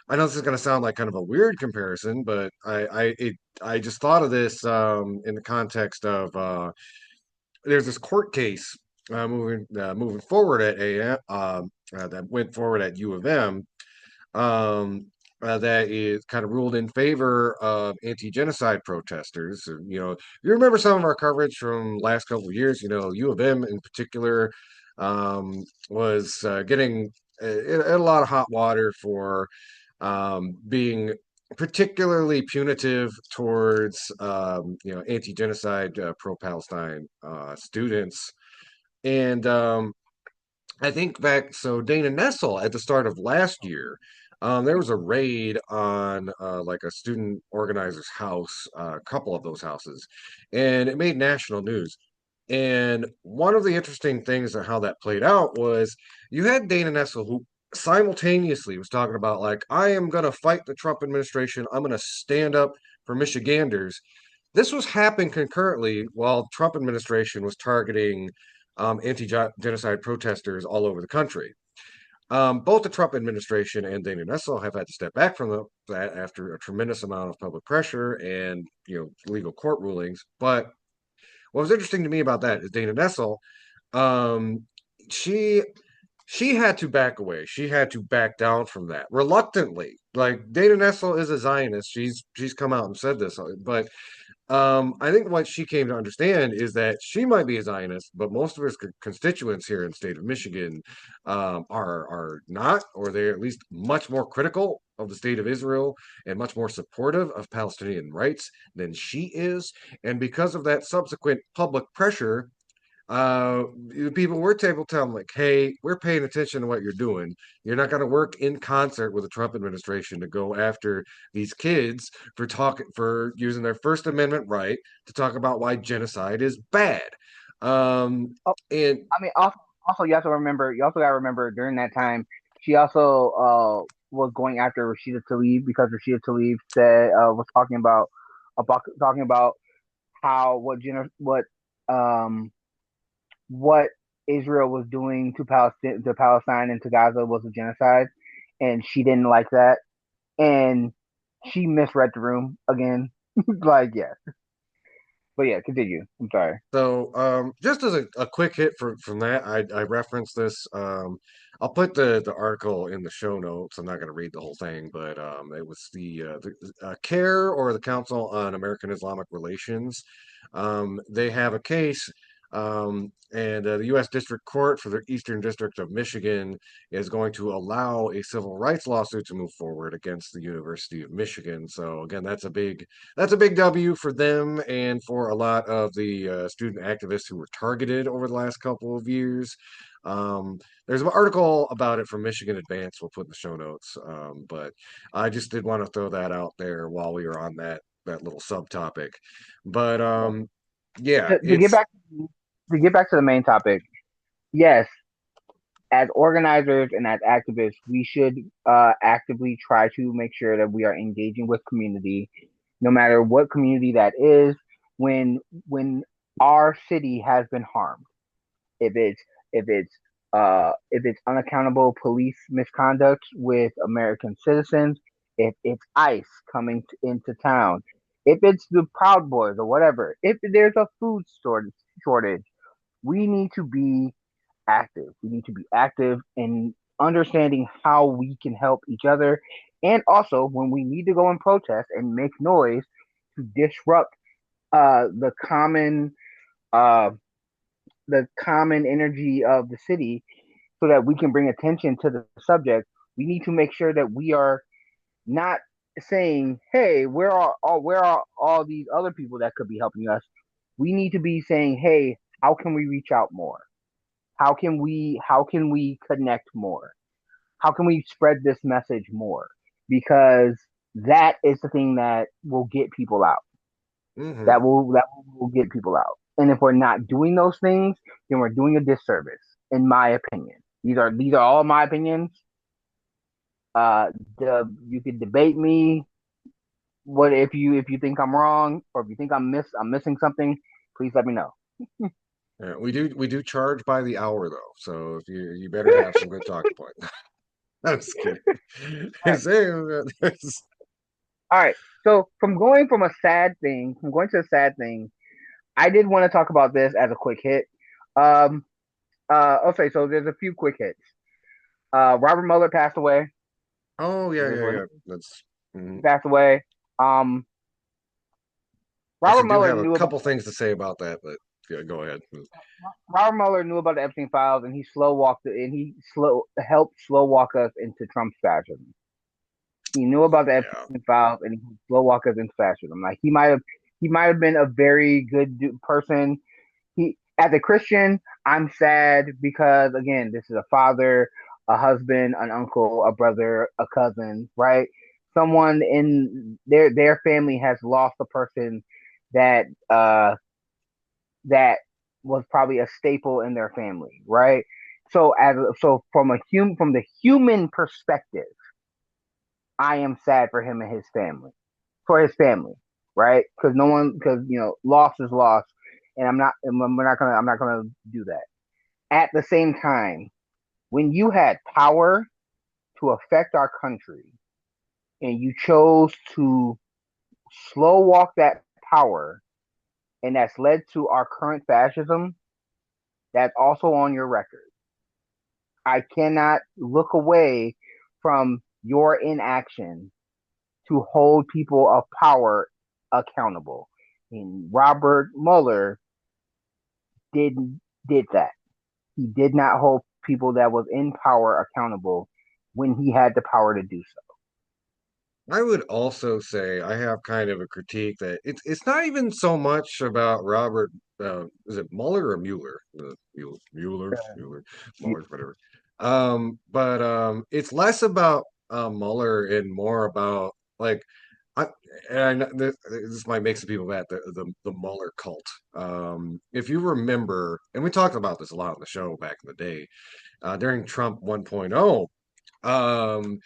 I know this is going to sound like kind of a weird comparison, but I just thought of this in the context of there's this court case moving forward at a that went forward at U of M, um, that is kind of ruled in favor of anti-genocide protesters. You remember some of our coverage from last couple of years. U of M in particular was getting in a lot of hot water for being particularly punitive towards anti-genocide pro-Palestine students. And I think back, so Dana Nessel at the start of last year, there was a raid on like a student organizer's house, a couple of those houses, and it made national news. And one of the interesting things of how that played out was you had Dana Nessel who simultaneously was talking about like, I am going to fight the Trump administration. I'm going to stand up for Michiganders. This was happening concurrently while Trump administration was targeting anti-genocide protesters all over the country. Both the Trump administration and Dana Nessel have had to step back from that after a tremendous amount of public pressure and legal court rulings. But what was interesting to me about that is Dana Nessel, um, she she had to back away. She had to back down from that reluctantly. Like Dana Nessel is a Zionist. She's come out and said this, but I think what she came to understand is that she might be a Zionist, but most of her constituents here in the state of Michigan are not, or they're at least much more critical of the state of Israel and much more supportive of Palestinian rights than she is. And because of that subsequent public pressure, the people were able to tell them like, hey, we're paying attention to what you're doing. You're not going to work in concert with the Trump administration to go after these kids for using their First Amendment right to talk about why genocide is bad. Um, Oh, and I mean, also you have to remember, you also got to remember during that time, she also was going after Rashida Tlaib because Rashida Tlaib said was talking about how what Israel was doing to Palestine and to Gaza was a genocide, and she didn't like that, and she misread the room again. Like, yeah, but yeah, continue. I'm sorry. So, just as a quick hit from that, I referenced this. I'll put the article in the show notes. I'm not going to read the whole thing, but it was the CARE, or the Council on American Islamic Relations. They have a case, and the U.S. District Court for the Eastern District of Michigan is going to allow a civil rights lawsuit to move forward against the University of Michigan. So again, that's a big W for them and for a lot of the student activists who were targeted over the last couple of years. There's an article about it from Michigan Advance we'll put in the show notes. But I just did want to throw that out there while we were on that little subtopic. But yeah, To get back to the main topic, yes, as organizers and as activists, we should actively try to make sure that we are engaging with community, no matter what community that is. When when our city has been harmed, if it's if it's unaccountable police misconduct with American citizens, if it's ICE coming into town, if it's the Proud Boys or whatever, if there's a food shortage, we need to be active. We need to be active in understanding how we can help each other. And also, when we need to go and protest and make noise to disrupt uh, the common uh, the common energy of the city, so that we can bring attention to the subject, we need to make sure that we are not saying, "Hey, where are all these other people that could be helping us?" We need to be saying, "Hey, how can we reach out more? How can we connect more? How can we spread this message more?" Because that is the thing that will get people out. hmm That will get people out. And if we're not doing those things, then we're doing a disservice, in my opinion. These are all my opinions. Uh, you can debate me. What if you think I'm wrong, or if you think I'm missing something, please let me know. Yeah, we do charge by the hour though, so if you better have some good talking points. I'm just kidding. All right, all right. So from going to a sad thing, I did want to talk about this as a quick hit. Um, okay, so there's a few quick hits. Robert Mueller passed away. Oh It yeah, is yeah, what yeah. That's he mhm. passed away. Um, Robert Actually do Mueller have a knew about couple things to say about that, but yeah, go ahead. Robert Mueller knew about the Epstein files, and he helped slow walk us into Trump's fascism. He knew about the Yeah. Epstein files, and he slow walk us into fascism. Like, he might have been a very good person. He, as a Christian, I'm sad because, again, this is a father, a husband, an uncle, a brother, a cousin, right? Someone in their family has lost a person that that was probably a staple in their family, right? So from the human perspective, I am sad for him and his family, for his family, right? Because loss is loss, and I'm not gonna do that. At the same time, when you had power to affect our country and you chose to slow walk that power, and that's led to our current fascism, that's also on your record. I cannot look away from your inaction to hold people of power accountable. And Robert Mueller did did that. He did not hold people that was in power accountable when he had the power to do so. I would also say I have kind of a critique that it's not even so much about Robert. Is it Mueller or Mueller? Mueller, You, Mueller, whatever. But it's less about Mueller and more about like I and this might make some people mad, the Mueller cult. If you remember, and we talked about this a lot on the show back in the day, during Trump 1.0. Um,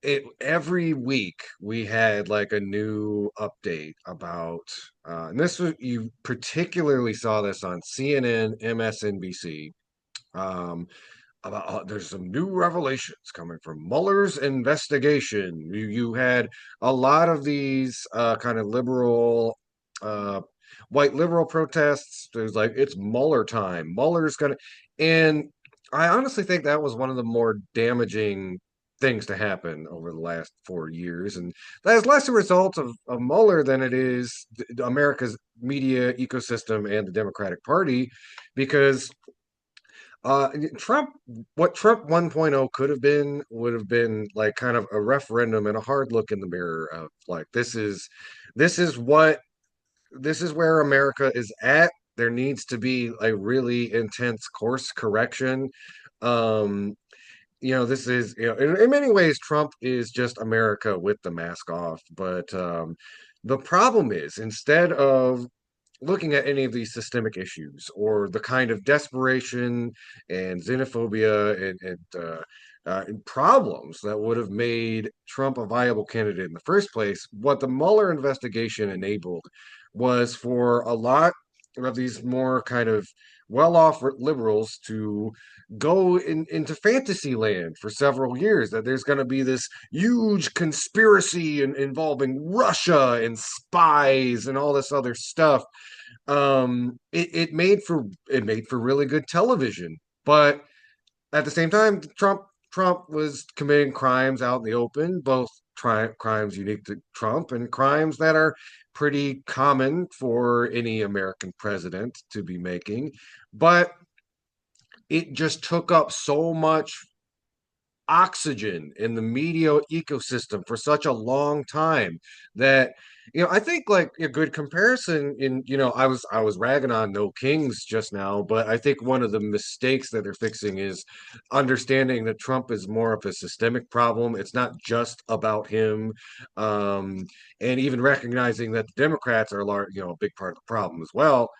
it every week we had like a new update about and this was you particularly saw this on CNN, MSNBC, um about there's some new revelations coming from Mueller's investigation. You had a lot of these kind of liberal uh white liberal protests. There's like it's Mueller time. Mueller's gonna and I honestly think that was one of the more damaging things to happen over the last 4 years. And that is less a result of Mueller than it is America's media ecosystem and the Democratic Party, because Trump, what Trump 1.0 could have been, would have been like kind of a referendum and a hard look in the mirror of like, this is what, this is where America is at. There needs to be a really intense course correction. Um, this is, in many ways, Trump is just America with the mask off. But the problem is, instead of looking at any of these systemic issues or the kind of desperation and xenophobia and problems that would have made Trump a viable candidate in the first place, what the Mueller investigation enabled was for a lot of these more kind of well-off liberals to go into fantasy land for several years, that there's going to be this huge conspiracy involving Russia and spies and all this other stuff. It made for really good television, but at the same time, Trump was committing crimes out in the open, both crimes unique to Trump and crimes that are pretty common for any American president to be making. But it just took up so much oxygen in the media ecosystem for such a long time that I think like a good comparison in I was ragging on No Kings just now, but I think one of the mistakes that they're fixing is understanding that Trump is more of a systemic problem. It's not just about him, um, and even recognizing that the Democrats are a big part of the problem as well.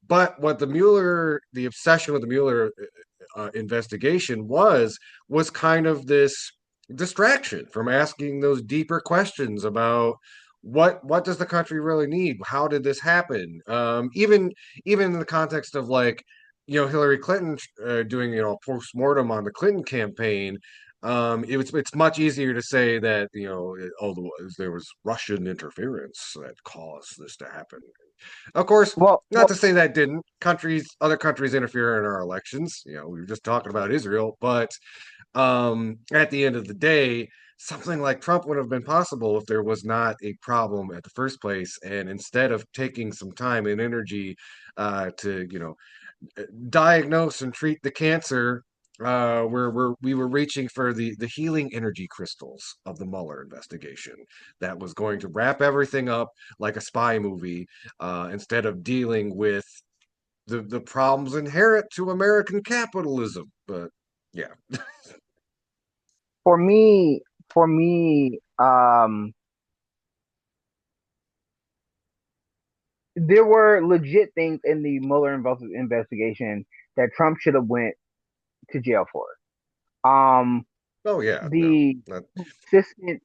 But what the obsession with the Mueller investigation was kind of this distraction from asking those deeper questions about what does the country really need? How did this happen? Even in the context of like Hillary Clinton doing a post-mortem on the Clinton campaign. It's much easier to say that there was Russian interference that caused this to happen. Of course, well, not to say that didn't. Other countries interfere in our elections. We were just talking about Israel, but at the end of the day, something like Trump would have been possible if there was not a problem at the first place. And instead of taking some time and energy to diagnose and treat the cancer, we were reaching for the healing energy crystals of the Mueller investigation that was going to wrap everything up like a spy movie, instead of dealing with the problems inherent to American capitalism. But yeah. for me, for me, there were legit things in the Mueller investigation that Trump should have went to jail for. Um, Oh yeah, no. the Not, consistent,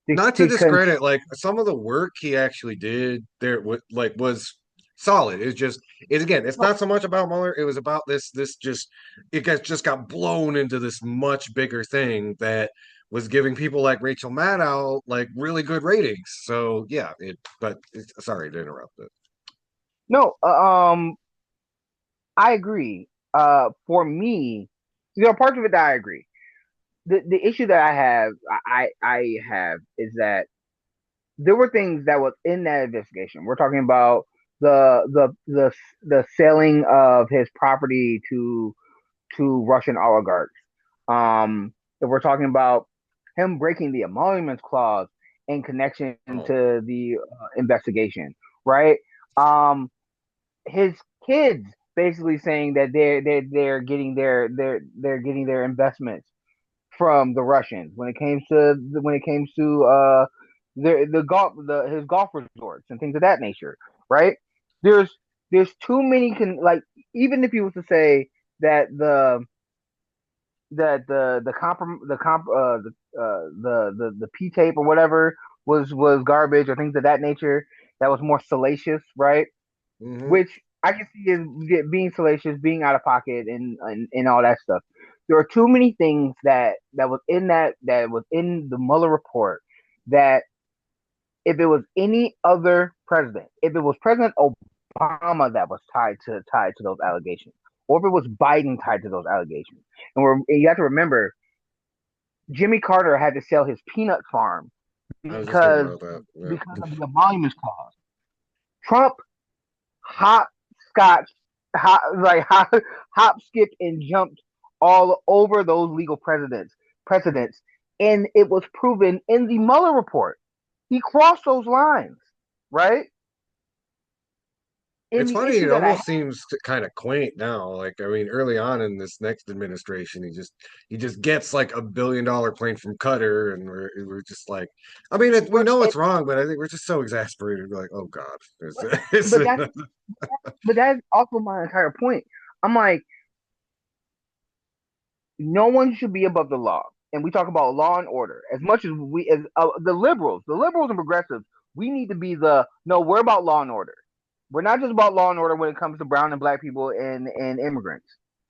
not to the discredit like some of the work he actually did there was solid. It's again, it's not so much about Mueller. It was about this just just got blown into this much bigger thing that was giving people like Rachel Maddow like really good ratings. So yeah, sorry to interrupt it. no, I agree. For me, there are parts of it that I agree. The issue that I have is that there were things that was in that investigation. We're talking about the selling of his property to Russian oligarchs. If we're talking about him breaking the emoluments clause in connection Oh, to the investigation, right? Um, his kids basically saying that they're getting they're getting their investments from the Russians when it came to the golf his golf resorts and things of that nature, right? There's there's too many like even if you was to say that the P tape or whatever was garbage or things of that nature that was more salacious, right? hmm. Which I can see as being salacious, being out of pocket, and all that stuff. There are too many things that was in the Mueller report that if it was any other president, if it was President Obama that was tied to those allegations, or if it was Biden tied to those allegations, and you have to remember Jimmy Carter had to sell his peanut farm I was just thinking because about that. because Yeah. of the emoluments clause. Trump hopscotch, hop, skip, and jumped all over those legal precedents, and it was proven in the Mueller report. He crossed those lines, right? And It's the funny, issue it that I almost seems kind of quaint now. Like, I mean, early on in this next administration, he just gets like $1 billion plane from Qatar, and we're just like, I mean, we but know it's wrong, but I think we're just so exasperated. We're like, oh God, but, it's, but that's also my entire point. I'm like, no one should be above the law. And we talk about law and order as much as we as the liberals and progressives. We need to be the no. We're about law and order. We're not just about law and order when it comes to brown and black people and immigrants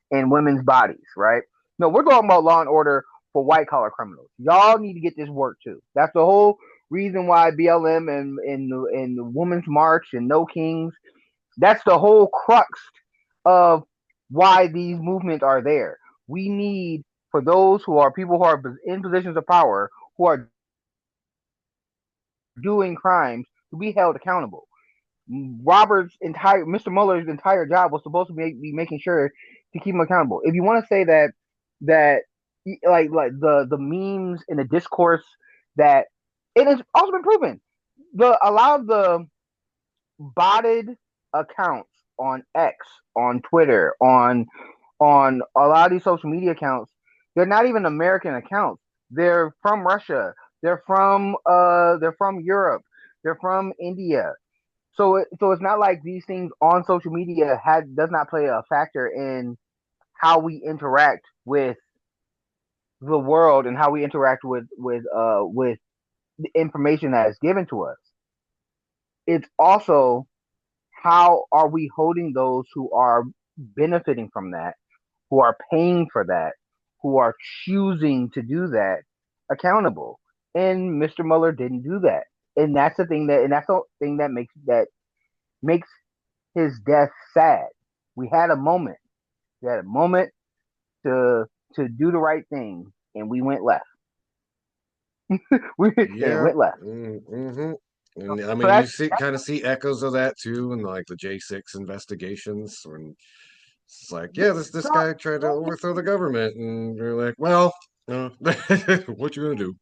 and women's bodies, right? No, we're talking about law and order for white collar criminals. Y'all need to get this work too. That's the whole reason why BLM and the Women's March and No Kings. That's the whole crux of why these movements are there. We need for those who are people who are in positions of power who are doing crimes to be held accountable. Mr. Mueller's entire job was supposed to be making sure to keep him accountable. If you want to say that like the memes and the discourse that it has also been proven, a lot of the botted accounts on X, on Twitter, on a lot of these social media accounts, they're not even American accounts. They're from Russia. They're from Europe. They're from India. So it's not like these things on social media does not play a factor in how we interact with the world and how we interact with the information that is given to us. It's also how are we holding those who are benefiting from that, who are paying for that, who are choosing to do that accountable? And Mr. Mueller didn't do that. And that's the thing that makes his death sad. We had a moment. We had a moment to do the right thing and we went left. It yeah. went left. Mm-hmm. So, And I so mean, you that's see, kind of see echoes of that too in like the J6 investigations when it's like, yeah, this so, guy tried to overthrow the government, and you're like, well, what you gonna do?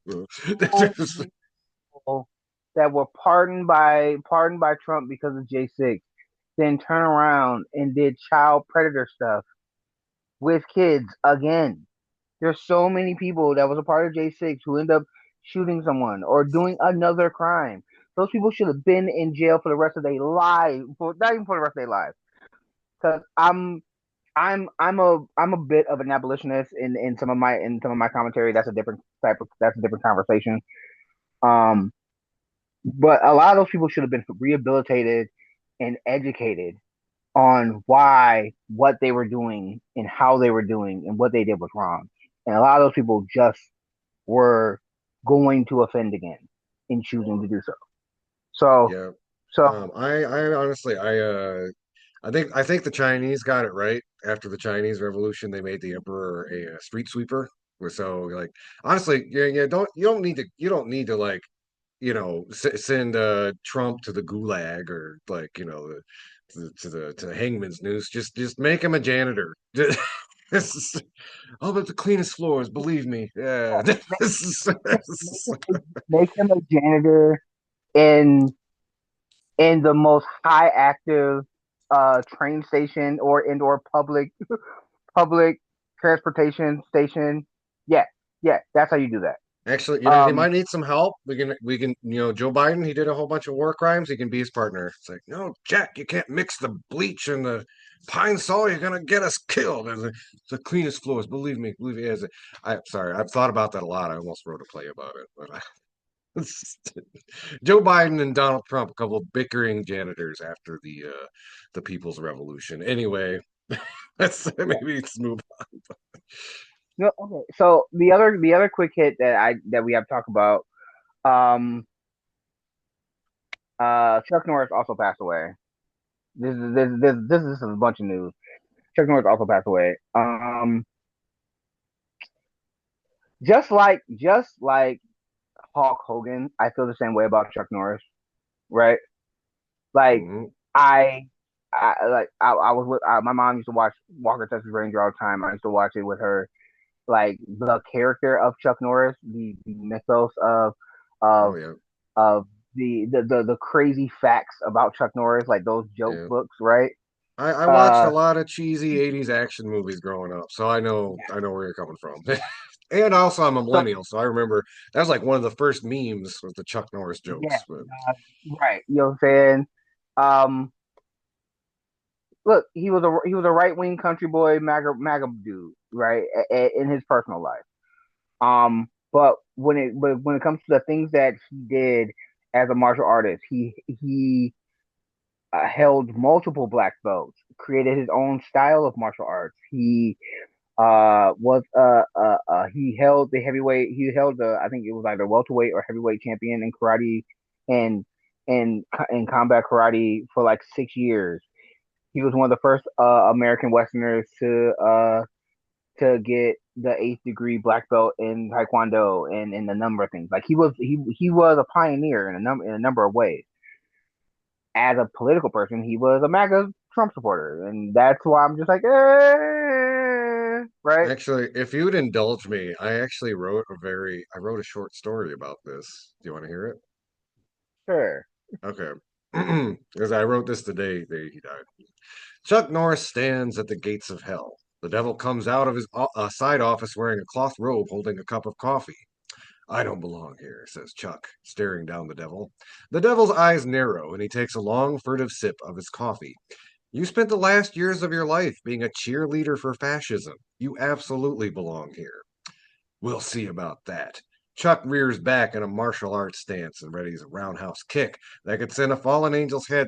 people that were pardoned by Trump because of J6, then turn around and did child predator stuff with kids again. There's so many people that was a part of J6 who end up shooting someone or doing another crime. Those people should have been in jail for the rest of their lives, not even for the rest of their lives. Because I'm a bit of an abolitionist in some of my commentary. That's a different conversation. Um, but a lot of those people should have been rehabilitated and educated on why what they were doing and how they were doing and what they did was wrong. And a lot of those people just were going to offend again in choosing to do so. So, Yeah. so I honestly, I think the Chinese got it right after the Chinese Revolution. They made the emperor a street sweeper. So like, honestly, yeah, you don't need to like send Trump to the gulag or like to the hangman's noose. Just make him a janitor. Oh, but the cleanest floors, believe me. Yeah. Make him a janitor in the most high active train station or indoor public transportation station. Yeah, yeah, that's how you do that. Actually, he Um, might need some help. We can, Joe Biden, he did a whole bunch of war crimes. He can be his partner. It's like, no, Jack, you can't mix the bleach and the pine sol. You're gonna get us killed. And the cleanest floors, believe me. I'm sorry, I've thought about that a lot. I almost wrote a play about it, but Joe Biden and Donald Trump, a couple of bickering janitors after the People's Revolution. Anyway, let's yeah. maybe let's move. No, okay. So the other quick hit that we have to talk about. Um, Chuck Norris also passed away. This is a bunch of news. Chuck Norris also passed away. Just like Hulk Hogan, I feel the same way about Chuck Norris, right? Like On. I, I was with my mom used to watch Walker Texas Ranger all the time. I used to watch it with her. Like the character of Chuck Norris, the mythos Oh of yeah, of the crazy facts about Chuck Norris, like those joke yeah. books, right? I watched a Uh, lot of cheesy '80s action movies growing up, so I know where you're coming from. And also, I'm a so millennial, so I remember that was like one of the first memes was the Chuck Norris yeah, jokes. But right. You know what I'm saying? Um, look, he was a right wing country boy, MAGA dude, right? In his personal life. But when it comes to the things that he did as a martial artist, he held multiple black belts, created his own style of martial arts. He held the heavyweight. He held the I think it was either welterweight or heavyweight champion in karate and in combat karate for like 6 years. He was one of the first American Westerners to get the eighth degree black belt in Taekwondo and in a number of things. Like he was a pioneer in a number of ways. As a political person, he was a MAGA Trump supporter, and that's why I'm just like, right, actually, if you would indulge me, I wrote a short story about this. Do you want to hear it? sure. Okay, because I wrote this the day he died. Chuck Norris stands at the gates of hell. The devil comes out of his side office wearing a cloth robe holding a cup of coffee. I don't belong here, says Chuck, staring down the devil. The devil's eyes narrow, and he takes a long, furtive sip of his coffee. You spent the last years of your life being a cheerleader for fascism. You absolutely belong here. We'll see about that. Chuck rears back in a martial arts stance and readies a roundhouse kick that could send a fallen angel's head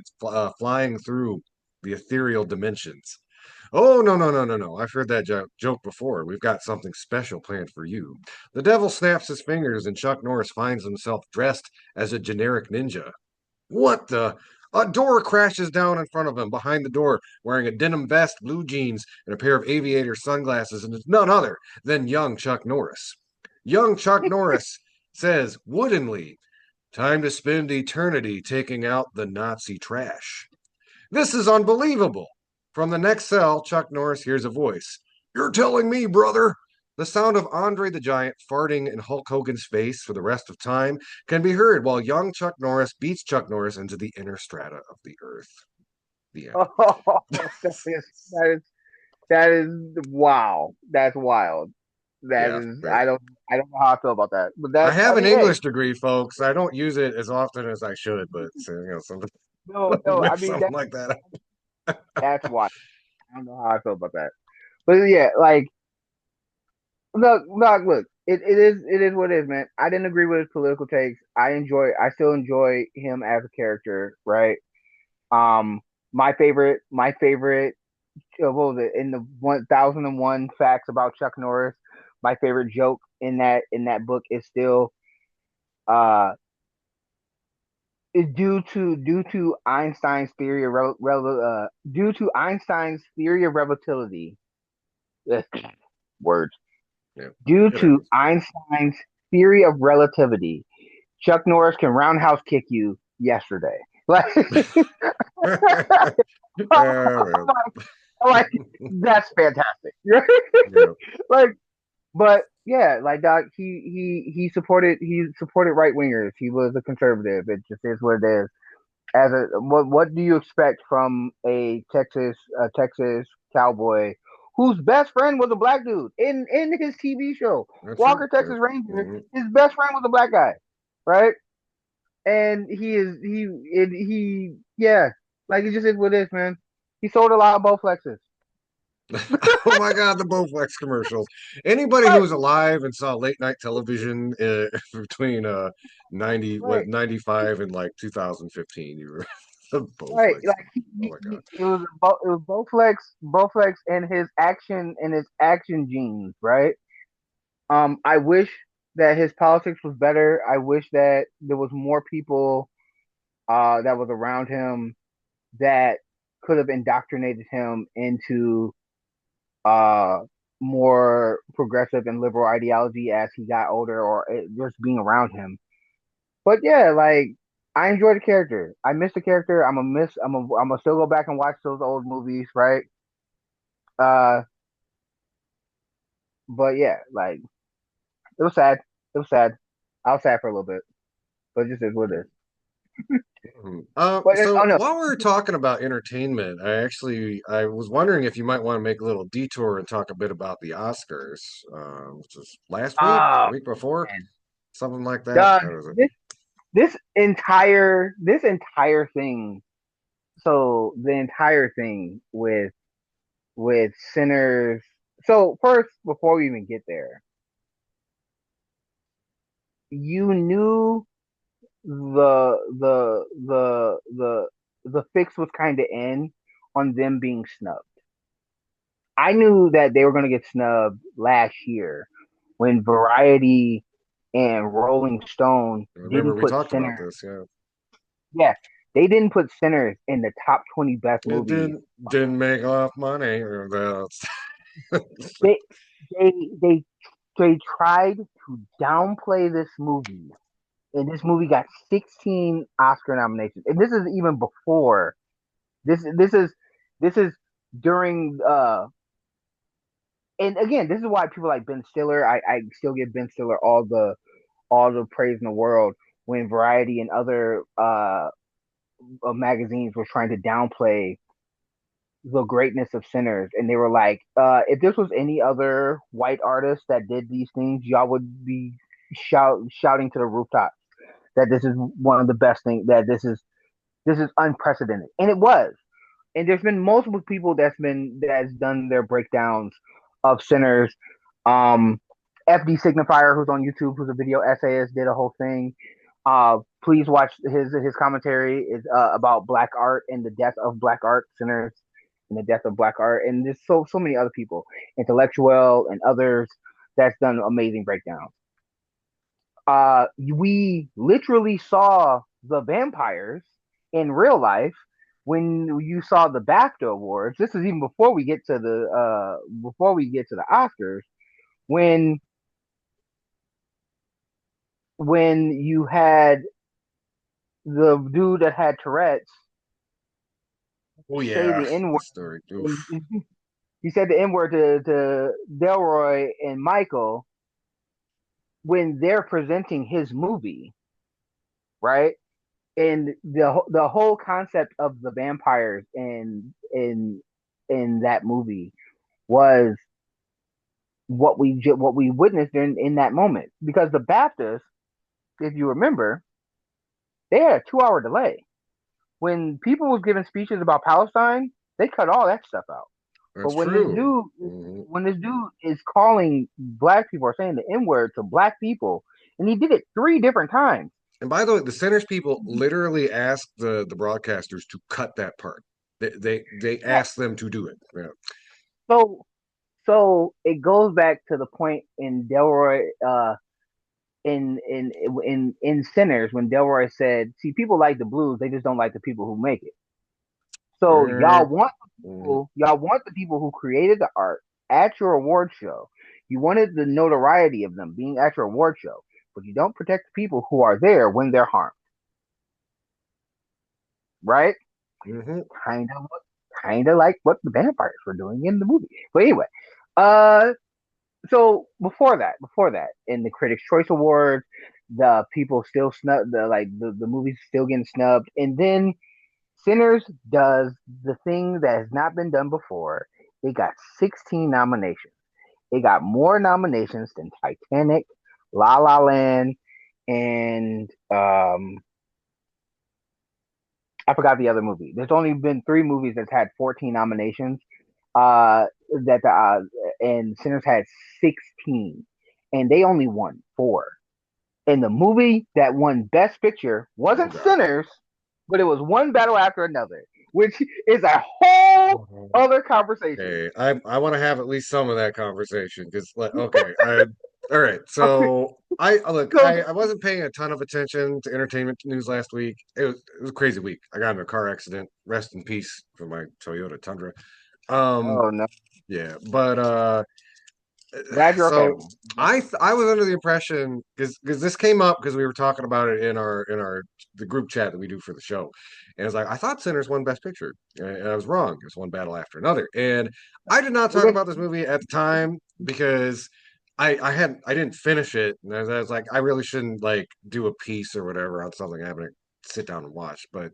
flying through the ethereal dimensions. Oh, no, no, no, no, no. I've heard that joke before. We've got something special planned for you. The devil snaps his fingers, and Chuck Norris finds himself dressed as a generic ninja. What the? A door crashes down in front of him. Behind the door, wearing a denim vest, blue jeans, and a pair of aviator sunglasses, and it's none other than young Chuck Norris. Young Chuck Norris says woodenly, "Time to spend eternity taking out the Nazi trash." This is unbelievable. From the next cell, Chuck Norris hears a voice. You're telling me, brother? The sound of Andre the Giant farting in Hulk Hogan's face for the rest of time can be heard while young Chuck Norris beats Chuck Norris into the inner strata of the earth. The end. Oh, that is wow. That's wild. That Yeah, is right. I don't know how I feel about that, but I that's I have an mean, hey, English degree, folks. I don't use it as often as I should, but something no, I with mean something like that. that's wild. I don't know how I feel about that, but yeah, like look, it is what it is, man. I didn't agree with his political takes. I still enjoy him as a character, right? Um, my favorite, what was it in the 1001 facts about Chuck Norris? My favorite joke in that book is still uh due to Einstein's theory of due to Einstein's theory of relativity. Words. Yeah, Due it to happens. Einstein's theory of relativity, Chuck Norris can roundhouse kick you yesterday. Like, Man. like that's fantastic. Yeah. Like, but yeah, like Doc, he supported right wingers. He was a conservative. It just is what it is. As a what do you expect from a Texas cowboy whose best friend was a black dude in his TV show That's true. Walker Yeah. Texas Ranger? Mhm. His best friend was a black guy, right? And he yeah, like it just is what it is, man. He sold a lot of Bowflexes. Oh my God, the Bowflex commercials. Anybody who Right, was alive and saw late night television between 95 and like 2015, you were the right. Bowflex. Like Oh my God. it was Bowflex and his action genes, right? I wish that his politics was better. I wish that there was more people that was around him that could have indoctrinated him into uh more progressive and liberal ideology as he got older, or just being around him. But yeah, like I enjoy the character. I miss the character. I'm gonna still go back and watch those old movies, right? Uh, but yeah, like it was sad. It was sad. I was sad for a little bit, but it just is what it is. Mhm. But So oh no, while we're talking about entertainment, I was wondering if you might want to make a little detour and talk a bit about the Oscars, which was last week, oh week before, man, something like that. Doug, That was it. this entire thing. So the entire thing with sinners. So first, before we even get there, you knew the fix was kind of in on them being snubbed. I knew that they were going to get snubbed last year when Variety and Rolling Stone I remember didn't we put talked about Sinners. this. Yeah, Yeah, they didn't put Sinners in the top 20 best it movies. didn't make enough money. They they they they tried to downplay this movie, and this movie got 16 Oscar nominations. And this is even before this is during and again, this is why people like Ben Stiller. I still give Ben Stiller all the praise in the world when Variety and other magazines were trying to downplay the greatness of Sinners, and they were like, if this was any other white artist that did these things, y'all would be shouting to the rooftops that this is one of the best things, that this is unprecedented, and it was. And there's been multiple people that's done their breakdowns of Sinners. Um, FD Signifier, who's on YouTube, who's a video essayist, did a whole thing. Please watch his commentary is about black art and the death of black art, Sinners, and the death of black art, and there's so many other people, intellectual and others, that's done amazing breakdowns. We literally saw the vampires in real life when you saw the BAFTA awards. This is even before we get to the Oscars, when you had the dude that had Tourette's Oh say yeah, the N the word. story. Oof. He said the N word to Delroy and Michael when they're presenting his movie, right? And the whole concept of the vampires in that movie was what we witnessed in that moment, because the BAFTAs, if you remember, they had a 2 hour delay. When people was giving speeches about Palestine, they cut all that stuff out. But That's true. Mhm. when this dude is calling black people or saying the N word to black people, and he did it 3 different times. And by the way, the centers people literally asked the broadcasters to cut that part. They Yeah. asked them to do it. Yeah. So so it goes back to the point in Delroy in Sinners, when Delroy said, "See, people like the blues, they just don't like the people who make it." So Mhm. y'all want the people who created the art at your award show. You wanted the notoriety of them being at your award show. but you don't protect the people who are there when they're harmed, right? Hmm. Kind of, kind of like what the vampires were doing in the movie. But anyway, uh, so before that, in the Critics' Choice Awards, the people still snub the movies still getting snubbed, and then Sinners does the thing that has not been done before. They got 16 nominations. They got more nominations than Titanic, La La Land, and I forgot the other movie. There's only been three movies that's had 14 nominations. Uh, that and Sinners had 16, and they only won four. And the movie that won Best Picture Oh wasn't God. Sinners, but it was one battle after another, which is a whole other conversation. Okay, I want to have at least some of that conversation because, like, okay, all right. Okay, So I look, so I wasn't paying a ton of attention to entertainment news last week. It was a crazy week. I got in a car accident. Rest in peace for my Toyota Tundra. Um, oh no, yeah, but glad you're okay. so I was under the impression because this came up because we were talking about it in our the group chat that we do for the show, and it's like I thought Sinners won Best Picture, and I was wrong. It's one battle after another, and I did not talk Okay, about this movie at the time because I didn't finish it, and I was like I really shouldn't like do a piece or whatever on something I haven't sit down and watch, but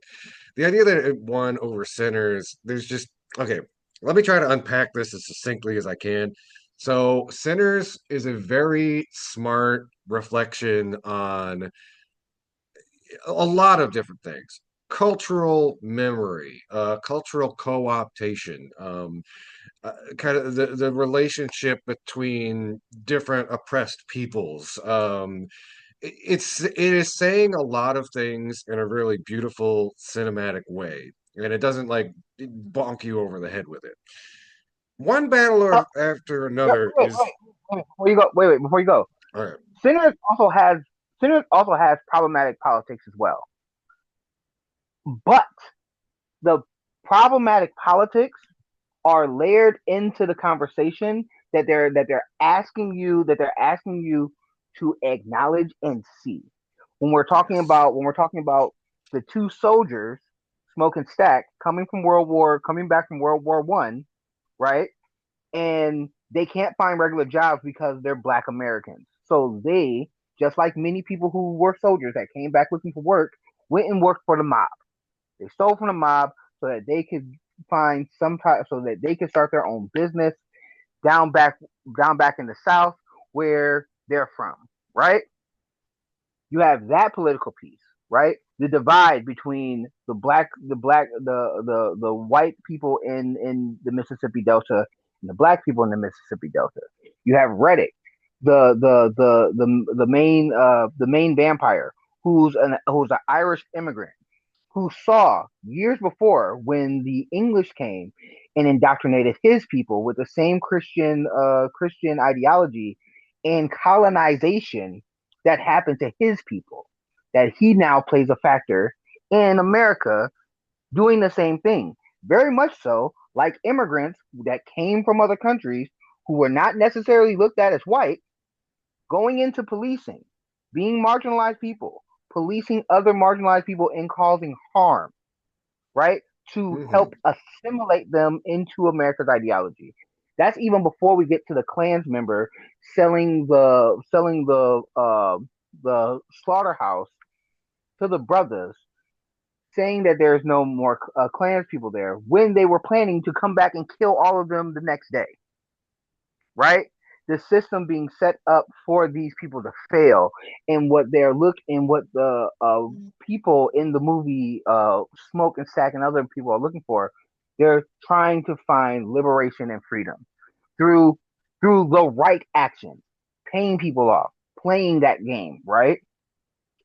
the idea that it won over Sinners, there's just okay. Let me try to unpack this as succinctly as I can. So, Sinners is a very smart reflection on a lot of different things. Cultural memory, cultural co-optation, kind of the relationship between different oppressed peoples. It is saying a lot of things in a really beautiful cinematic way, and it doesn't like bonk you over the head with it. One uh, battle after another is before you go, wait, before you go. all right. Sinners also has Sinners also has problematic politics as well, but the problematic politics are layered into the conversation that they're asking you to acknowledge and see. When we're talking about the two soldiers, Smoke and Stack, coming back from World War I, right? And they can't find regular jobs because they're Black Americans. So they, just like many people who were soldiers that came back looking for work, went and worked for the mob. They stole from the mob so that they could find some type, so that they could start their own business down back down back in the South where they're from, right? You have that political piece, right? The divide between the white people in the Mississippi Delta and the black people in the Mississippi Delta. You have Reddick, the main vampire who's an Irish immigrant who saw years before when the English came and indoctrinated his people with the same Christian ideology and colonization that happened to his people, that he now plays a factor in America doing the same thing. Very much so, like immigrants that came from other countries who were not necessarily looked at as white, going into policing, being marginalized people, policing other marginalized people and causing harm, right? To Mhm. help assimilate them into America's ideology. That's even before we get to the Klans member selling the slaughterhouse to the brothers, saying that there's no more Klans people there when they were planning to come back and kill all of them the next day, right? The system being set up for these people to fail, and what the people in the movie Smoke and Stack and other people are looking for. They're trying to find liberation and freedom through the right actions, paying people off, playing that game, right?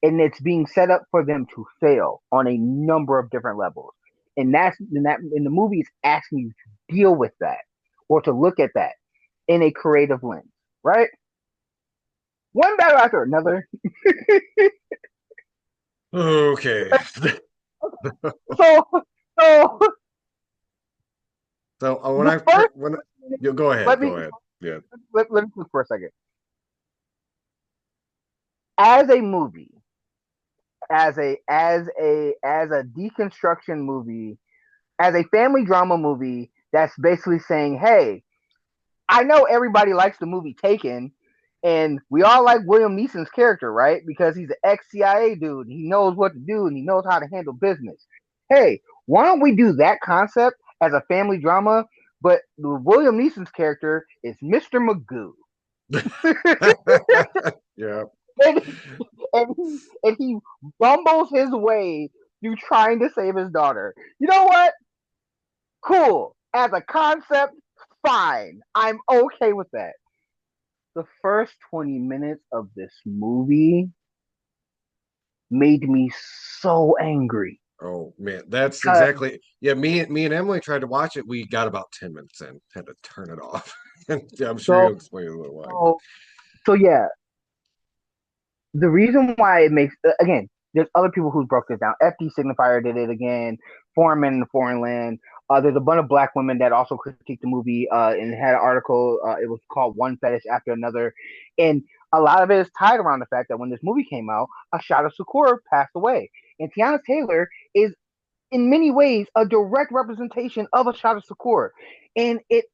And it's being set up for them to fail on a number of different levels. And the movie is asking you to deal with that or to look at that in a creative lens, right? One battle after another. Okay. So, so So when the first, when you go ahead, let go me ahead. Yeah. let me think for a second. as a movie, as a deconstruction movie, as a family drama movie that's basically saying, hey, I know everybody likes the movie Taken, and we all like William Neeson's character, right? Because he's an ex CIA dude. He knows what to do and he knows how to handle business. Hey, why don't we do that concept as a family drama? But William Neeson's character is Mr. Magoo. Yeah. and, and he bumbles his way through trying to save his daughter. You know what? Cool. As a concept, fine. I'm okay with that. The first 20 minutes of this movie made me so angry. Oh man, that's Uh, exactly, yeah. Me and Emily tried to watch it. We got about 10 minutes in, had to turn it off. And yeah, I'm sure so, you'll explain a little why. so, so yeah, the reason why it makes, again, there's other people who broke this down. FD Signifier did it again. Foreign Men in the Foreign Land. There's a bunch of black women that also critiqued the movie and had an article. It was called One Fetish After Another. And a lot of it is tied around the fact that when this movie came out, Ashada Shakur passed away. And Tiana Taylor is, in many ways, a direct representation of Ashada Shakur. And it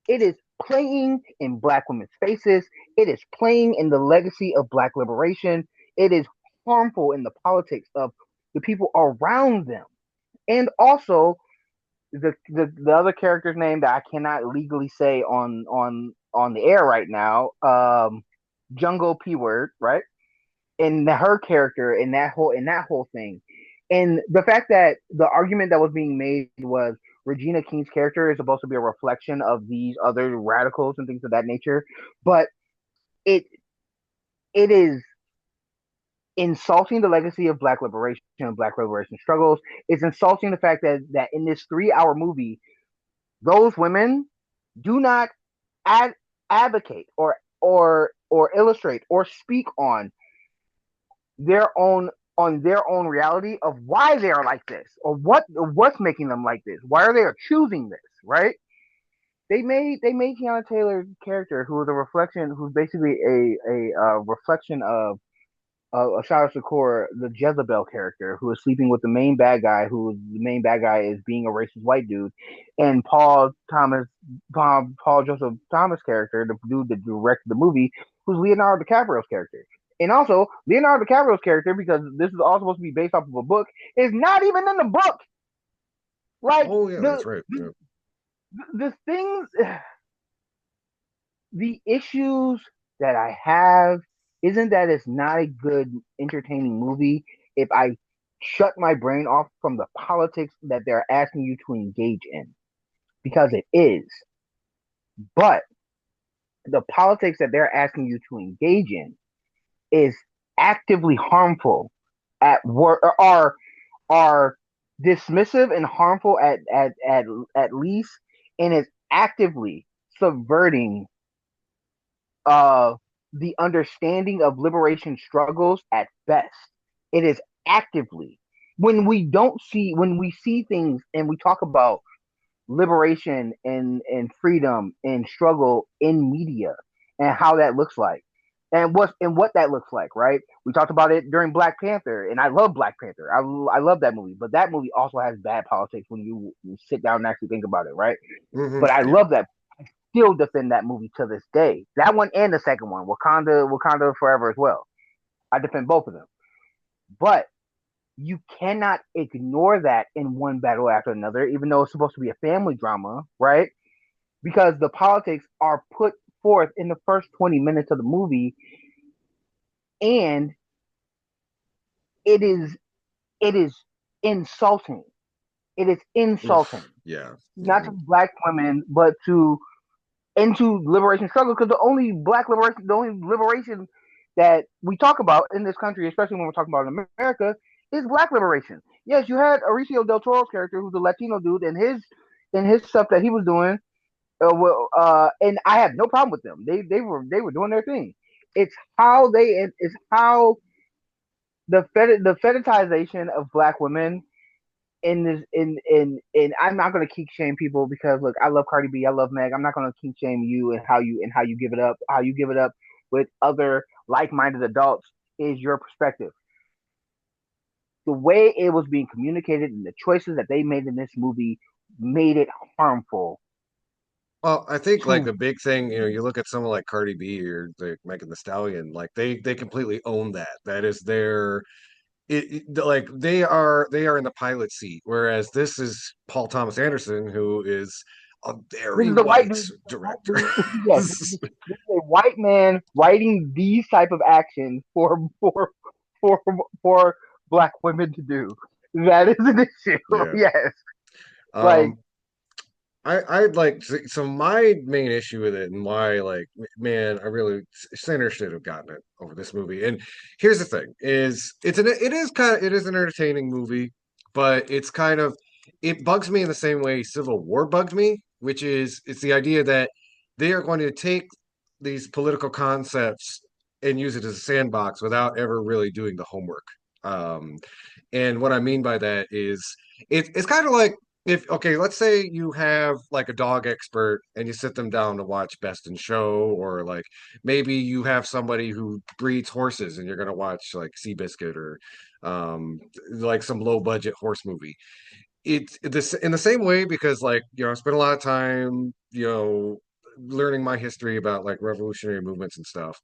is playing in black women's faces. It is playing in the legacy of black liberation. It is harmful in the politics of the people around them. And also the other character's name that I cannot legally say on the air right now, Jungle P Word, right? And her character in that whole thing. And the fact that the argument that was being made was Regina King's character is supposed to be a reflection of these other radicals and things of that nature, but it it is insulting the legacy of black liberation and black liberation struggles. It's insulting the fact that in this 3 hour movie, those women do not ad- advocate or illustrate or speak their own their own reality of why they are like this or what's making them like this. Why are they choosing this? Right? They made Tiana Taylor's character, who is a reflection, who's basically a reflection of Ashara Shakur, the Jezebel character, who is sleeping with the main bad guy, who the main bad guy is being a racist white dude, and Paul Joseph Thomas character, the dude that directed the movie, who's Leonardo DiCaprio's character. And also, Leonardo DiCaprio's character, because this is all supposed to be based off of a book, is not even in the book. Like Oh yeah, the that's right. Yeah. the things, the issues that I have isn't that it's not a good, entertaining movie if I shut my brain off from the politics that they're asking you to engage in, because it is. But the politics that they're asking you to engage in is actively harmful at work, or are dismissive and harmful at least, and is actively subverting uh, the understanding of liberation struggles at best. It is actively, when we see things and we talk about liberation and freedom and struggle in media and how that looks like and what that looks like, right? We talked about it during Black Panther, and I love Black Panther. I love that movie, but that movie also has bad politics when you sit down and actually think about it, right? But I Yeah. love that, still defend that movie to this day. That one and the second one, Wakanda Forever as well. I defend both of them. But you cannot ignore that in one battle after another, even though it's supposed to be a family drama, right? Because the politics are put forth in the first 20 minutes of the movie, and it is it is insulting. It is insulting. Oof. Yeah. Not to black women, but to into liberation struggle, because the only liberation that we talk about in this country, especially when we're talking about America, is black liberation. Yes, you had Mauricio del Toro's character, who's a Latino dude, and his stuff that he was doing. And I have no problem with them. They were doing their thing. It's how the fetishization of black women in this in I'm not gonna kink shame people, because look, I love Cardi B, I love Meg. I'm not gonna kink shame you and how you give it up with other like minded adults. is your perspective. The way it was being communicated and the choices that they made in this movie made it harmful Well, I think like to the big thing, you look at someone like Cardi B or the Megan Thee Stallion, like they completely own that. That is their like they are in the pilot seat, whereas this is Paul Thomas Anderson, who is a this very is the white white dude. This is the white director. dude. Yes, this is a white man writing these type of actions for for black women to do. That is an issue. Yeah. Yes, like Um, I'd like so my main issue with it and why like man I really Center should have gotten it over this movie. And here's the thing is it is an entertaining movie, but it's kind of it bugs me in the same way Civil War bugged me, which is it's the idea that they are going to take these political concepts and use it as a sandbox without ever really doing the homework. Um, and what I mean by that is it's kind of like if okay, let's say you have like a dog expert and you sit them down to watch Best in Show, or like maybe you have somebody who breeds horses and you're gonna watch like Seabiscuit or like some low budget horse movie. It's this in the same way because like I spent a lot of time learning my history about like revolutionary movements and stuff.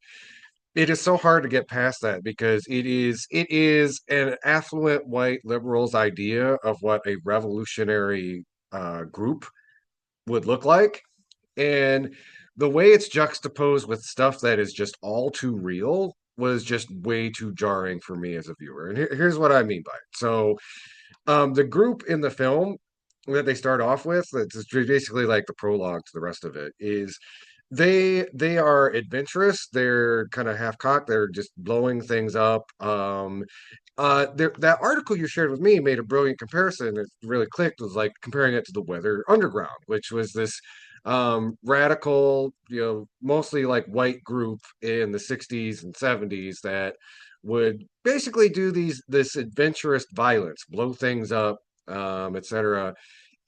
It is so hard to get past that because it is an affluent white liberals idea of what a revolutionary group would look like, and the way it's juxtaposed with stuff that is just all too real was just way too jarring for me as a viewer. And here's what I mean by it. So the group in the film that they start off with, that's basically like the prologue to the rest of it, is they are adventurous. They're kind of half cocked. They're just blowing things up. That article you shared with me made a brilliant comparison. It really clicked. Was like comparing it to the Weather Underground, which was this radical, mostly like white group in the '60s and '70s that would basically do this adventurous violence, blow things up, etc.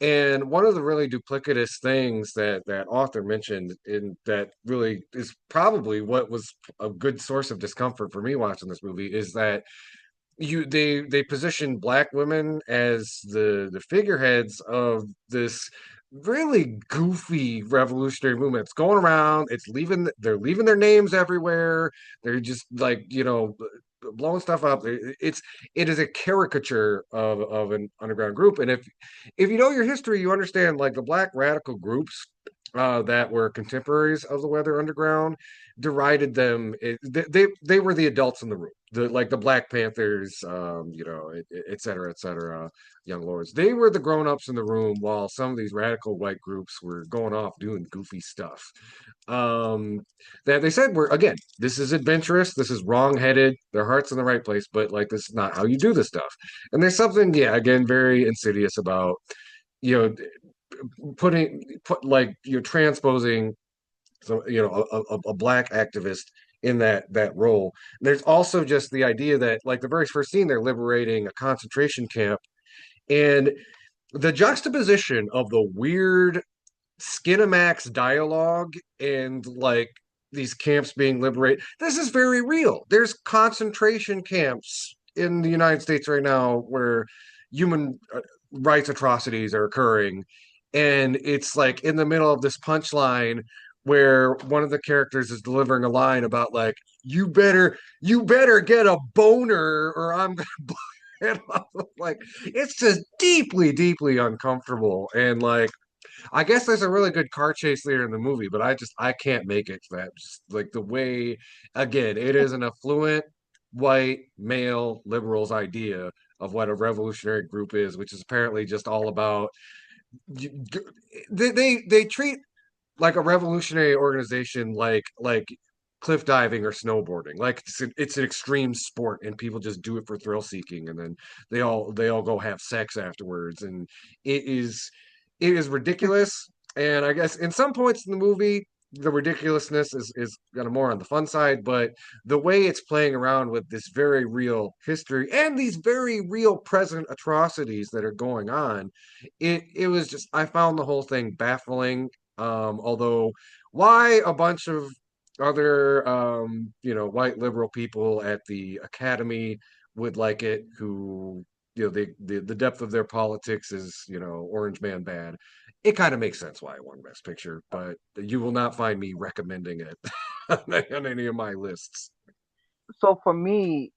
And one of the really duplicitous things that that author mentioned in that really is probably what was a good source of discomfort for me watching this movie is that they position black women as the figureheads of this really goofy revolutionary movement. It's going around, they're leaving their names everywhere. They're just like, blowing stuff up. It is a caricature of an underground group. And if you know your history, you understand like the black radical groups that were contemporaries of the Weather Underground derided them. They were the adults in the room, the Black Panthers, et cetera, et cetera, Young Lords. They were the grown-ups in the room while some of these radical white groups were going off doing goofy stuff. Um, that they said were again, this is adventurous, this is wrong-headed, their heart's in the right place, but like this is not how you do this stuff. And there's something, yeah, again, very insidious about you know put like you're transposing so a black activist in that role. There's also just the idea that like the very first scene they're liberating a concentration camp, and the juxtaposition of the weird Skinamax dialogue and like these camps being liberated. This is very real. There's concentration camps in the United States right now where human rights atrocities are occurring. And it's like in the middle of this punchline where one of the characters is delivering a line about like, you better get a boner or I'm gonna and I'm like it's just deeply, deeply uncomfortable. And like I guess there's a really good car chase later in the movie, but I can't make it to that. Just like the way, again, it is an affluent white male liberals idea of what a revolutionary group is, which is apparently just all about they treat like a revolutionary organization like cliff diving or snowboarding, like it's an extreme sport and people just do it for thrill seeking, and then they all go have sex afterwards, and it is it is ridiculous. And I guess in some points in the movie the ridiculousness is kind of more on the fun side, but the way it's playing around with this very real history and these very real present atrocities that are going on, it was just I found the whole thing baffling. Although why a bunch of other white liberal people at the academy would like it, who the depth of their politics is orange man bad. It kind of makes sense why it won best picture, but you will not find me recommending it on any of my lists. So for me,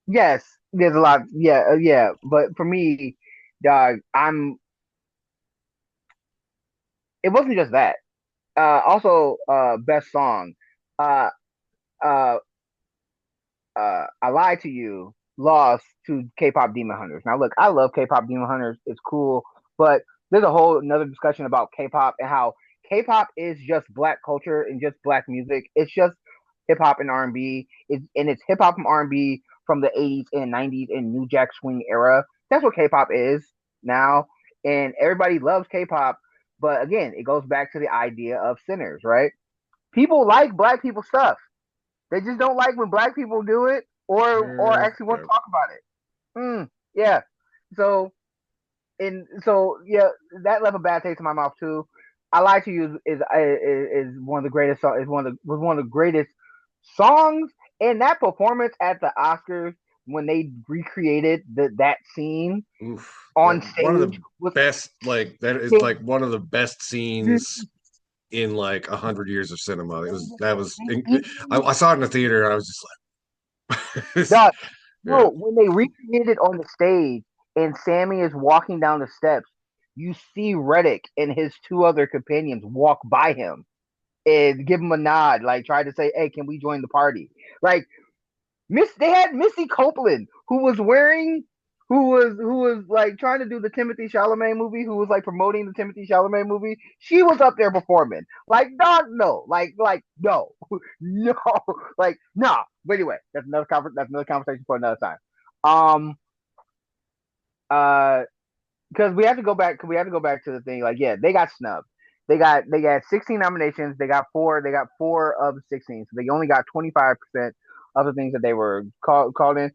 yes, there's a lot. Yeah, yeah. But for me, dog, it wasn't just that. Also, best song. Uh, uh, I Lied to You lost to K-pop Demon Hunters. Now, look, I love K-pop Demon Hunters. It's cool, but there's a whole another discussion about K-pop and how K-pop is just black culture and just black music. It's just hip hop and R&B. It's hip hop and R&B from the 80s and 90s and New Jack Swing era. That's what K-pop is now, and everybody loves K-pop. But again, it goes back to the idea of sinners, right? People like black people stuff. They just don't like when black people do it or Yeah, actually want to talk about it. Yeah. So yeah, that left a bad taste in my mouth too. I Lie to You is one of the greatest is one of the greatest songs, and that performance at the Oscars when they recreated that scene oof, that on one of stage the was best, like that is like one of the best scenes in like 100 years of cinema. I saw it in the theater and I was just like done. yeah. No, when they recreated on the stage and Sammy is walking down the steps, you see Reddick and his two other companions walk by him and give him a nod, like try to say, "Hey, can we join the party?" Like they had Missy Copeland, who was like trying to do the Timothy Chalamet movie, who was like promoting the Timothy Chalamet movie. She was up there performing. Like, dog, no, like no, no, like nah. But anyway, that's another conversation for another time. Um, uh, because we have to go back to the thing. Like, yeah, they got snubbed. They got 16 nominations. They got four of the 16. So they only got 25% of the things that they were called in.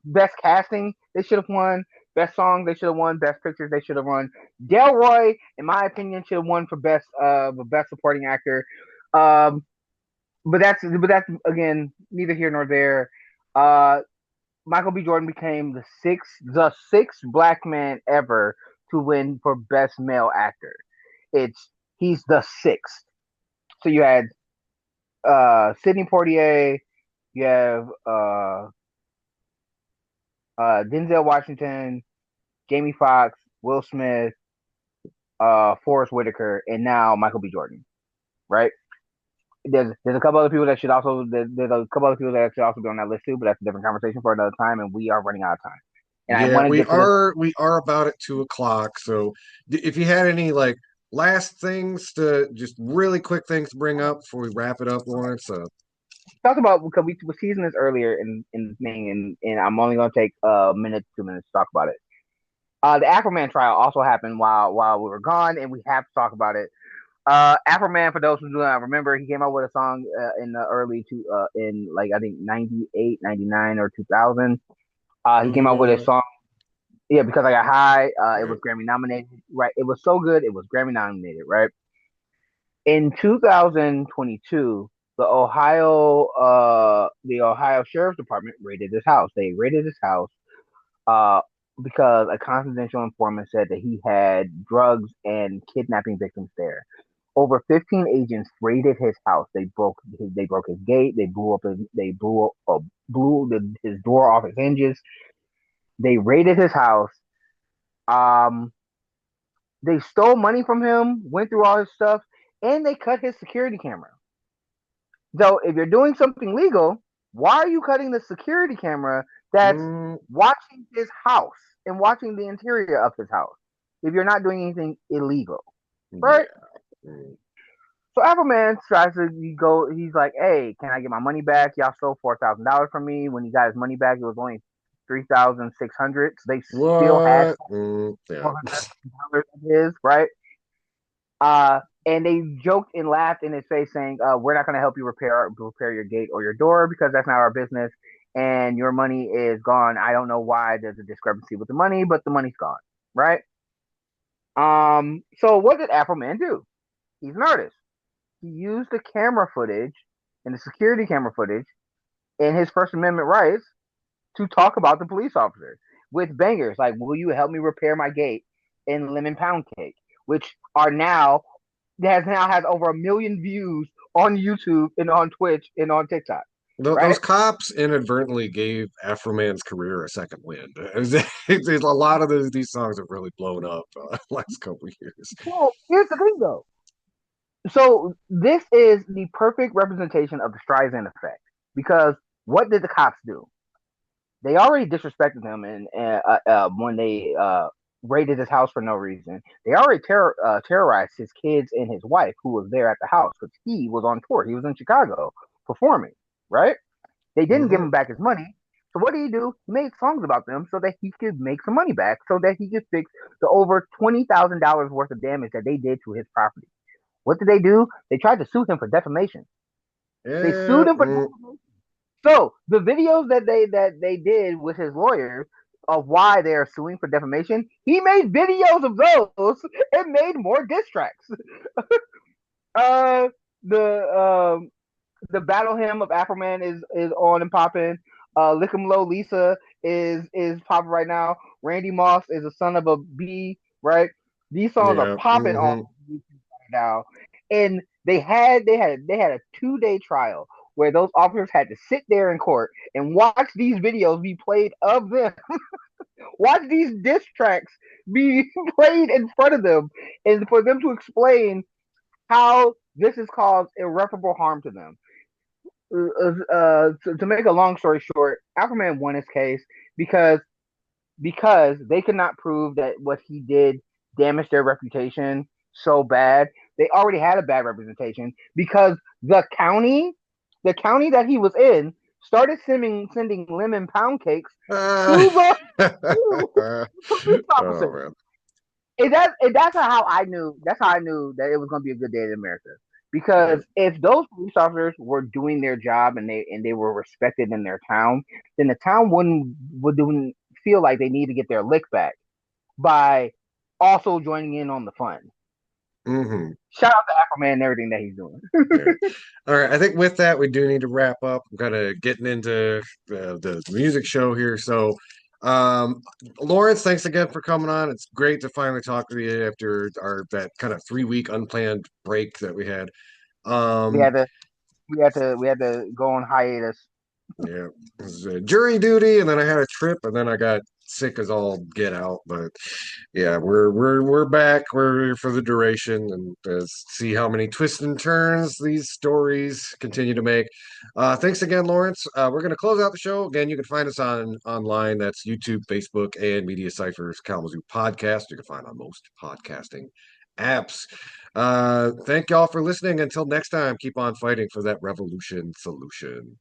Best casting, they should have won. Best song, they should have won. Best pictures, they should have won. Delroy, in my opinion, should have won for best supporting actor. Um, but that's again neither here nor there. Uh, Michael B. Jordan became the sixth black man ever to win for best male actor. He's the sixth. So you had Sidney Poitier, you have Denzel Washington, Jamie Foxx, Will Smith, Forrest Whitaker, and now Michael B. Jordan. Right? There's a couple other people that should also there's a couple other people that should also be on that list too, but that's a different conversation for another time, and we are running out of time. And I Yeah, want to we get to this. are about at 2 o'clock. So if you had any like last things to just really quick things to bring up before we wrap it up, Lawrence. Talk about because we were teasing this earlier in the thing, and I'm only going to take a minute, 2 minutes to talk about it. The Afroman trial also happened while we were gone, and we have to talk about it. Afroman, for those who do not remember, he came out with a song in the in like I think 98, 99, or 2000. He came out with a Uh, song, yeah, because I got high. It right. was Grammy nominated, right? It was so good, it was Grammy nominated, right? In 2022, the Ohio Sheriff's Department raided his house. They raided his house uh, because a confidential informant said that he had drugs and kidnapping victims there. Over 15 agents raided his house. They broke his gate. They blew his door off his hinges. They raided his house. Um, they stole money from him. Went through all his stuff, and they cut his security camera. So if you're doing something legal, why are you cutting the security camera that's Mm, watching his house and watching the interior of his house? If you're not doing anything illegal, right? yeah. Mm. So Afroman tries to go. He's like, "Hey, can I get my money back? Y'all stole $4,000 from me. When he got his money back, it was only 3,600. So they still had What? Yeah. $400 of his, right? And they joked and laughed in his face, saying, "We're not going to help you repair your gate or your door because that's not our business, and your money is gone. I don't know why there's a discrepancy with the money, but the money's gone, right?" So what did Afroman do? He's an artist. he used the camera footage and the security camera footage in his First Amendment rights to talk about the police officers with bangers like "Will you help me repair my gate?" and "Lemon Pound Cake," which are now has over 1 million views on YouTube and on Twitch and on TikTok. Those Right? cops inadvertently gave Afroman's career a second wind. A lot of these songs have really blown up last couple of years. Well, here's the thing though. So this is the perfect representation of the Streisand effect because what did the cops do? They already disrespected him, and when they raided his house for no reason, they already terrorized his kids and his wife, who was there at the house because he was on tour. He was in Chicago performing. Right? They didn't give Hmm. him back his money. So what did he do? He made songs about them so that he could make some money back, so that he could fix the over $20,000 worth of damage that they did to his property. What did they do? They tried to sue him for defamation. They Yeah. sued him for defamation. So the videos that they did with his lawyers of why they are suing for defamation, he made videos of those and made more diss tracks. Uh, the the battle hymn of Afroman is on and popping. Lick 'em Low Lisa is popping right now. Randy Moss is a son of a bee, right? These songs are Yeah. popping off Hmm. YouTube right now, and they had a 2 day trial where those officers had to sit there in court and watch these videos be played of them, watch these diss tracks be played in front of them, and for them to explain how this has caused irreparable harm to them. To make a long story short, Afroman won his case because they could not prove that what he did damaged their reputation so bad. They already had a bad representation because the county that he was in, started sending lemon pound cakes Uh, to the oh police officers. man. And that's how I knew. That's how I knew that it was going to be a good day in America. Yeah. Because if those police officers were doing their job and they were respected in their town, then the town wouldn't feel like they need to get their lick back by also joining in on the fun. Hmm. Shout out to Afroman and everything that he's doing. Yeah. All right. I think with that, we do need to wrap up. I'm kind of getting into the music show here. So, um, Lawrence, thanks again for coming on. It's great to finally talk to you after our that kind of 3 week unplanned break that we had. we Um, had to we had to go on hiatus. Yeah, it was jury duty, and then I had a trip, and then I got sick as all get out. But yeah, we're back. We're here for the duration, and see how many twists and turns these stories continue to make. Thanks again, Lawrence. We're going to close out the show again. You can find us on online. That's YouTube, Facebook, and Media Cyphers Kalamazoo podcast. You can find on most podcasting apps. Thank y'all for listening. Until next time, keep on fighting for that revolution solution.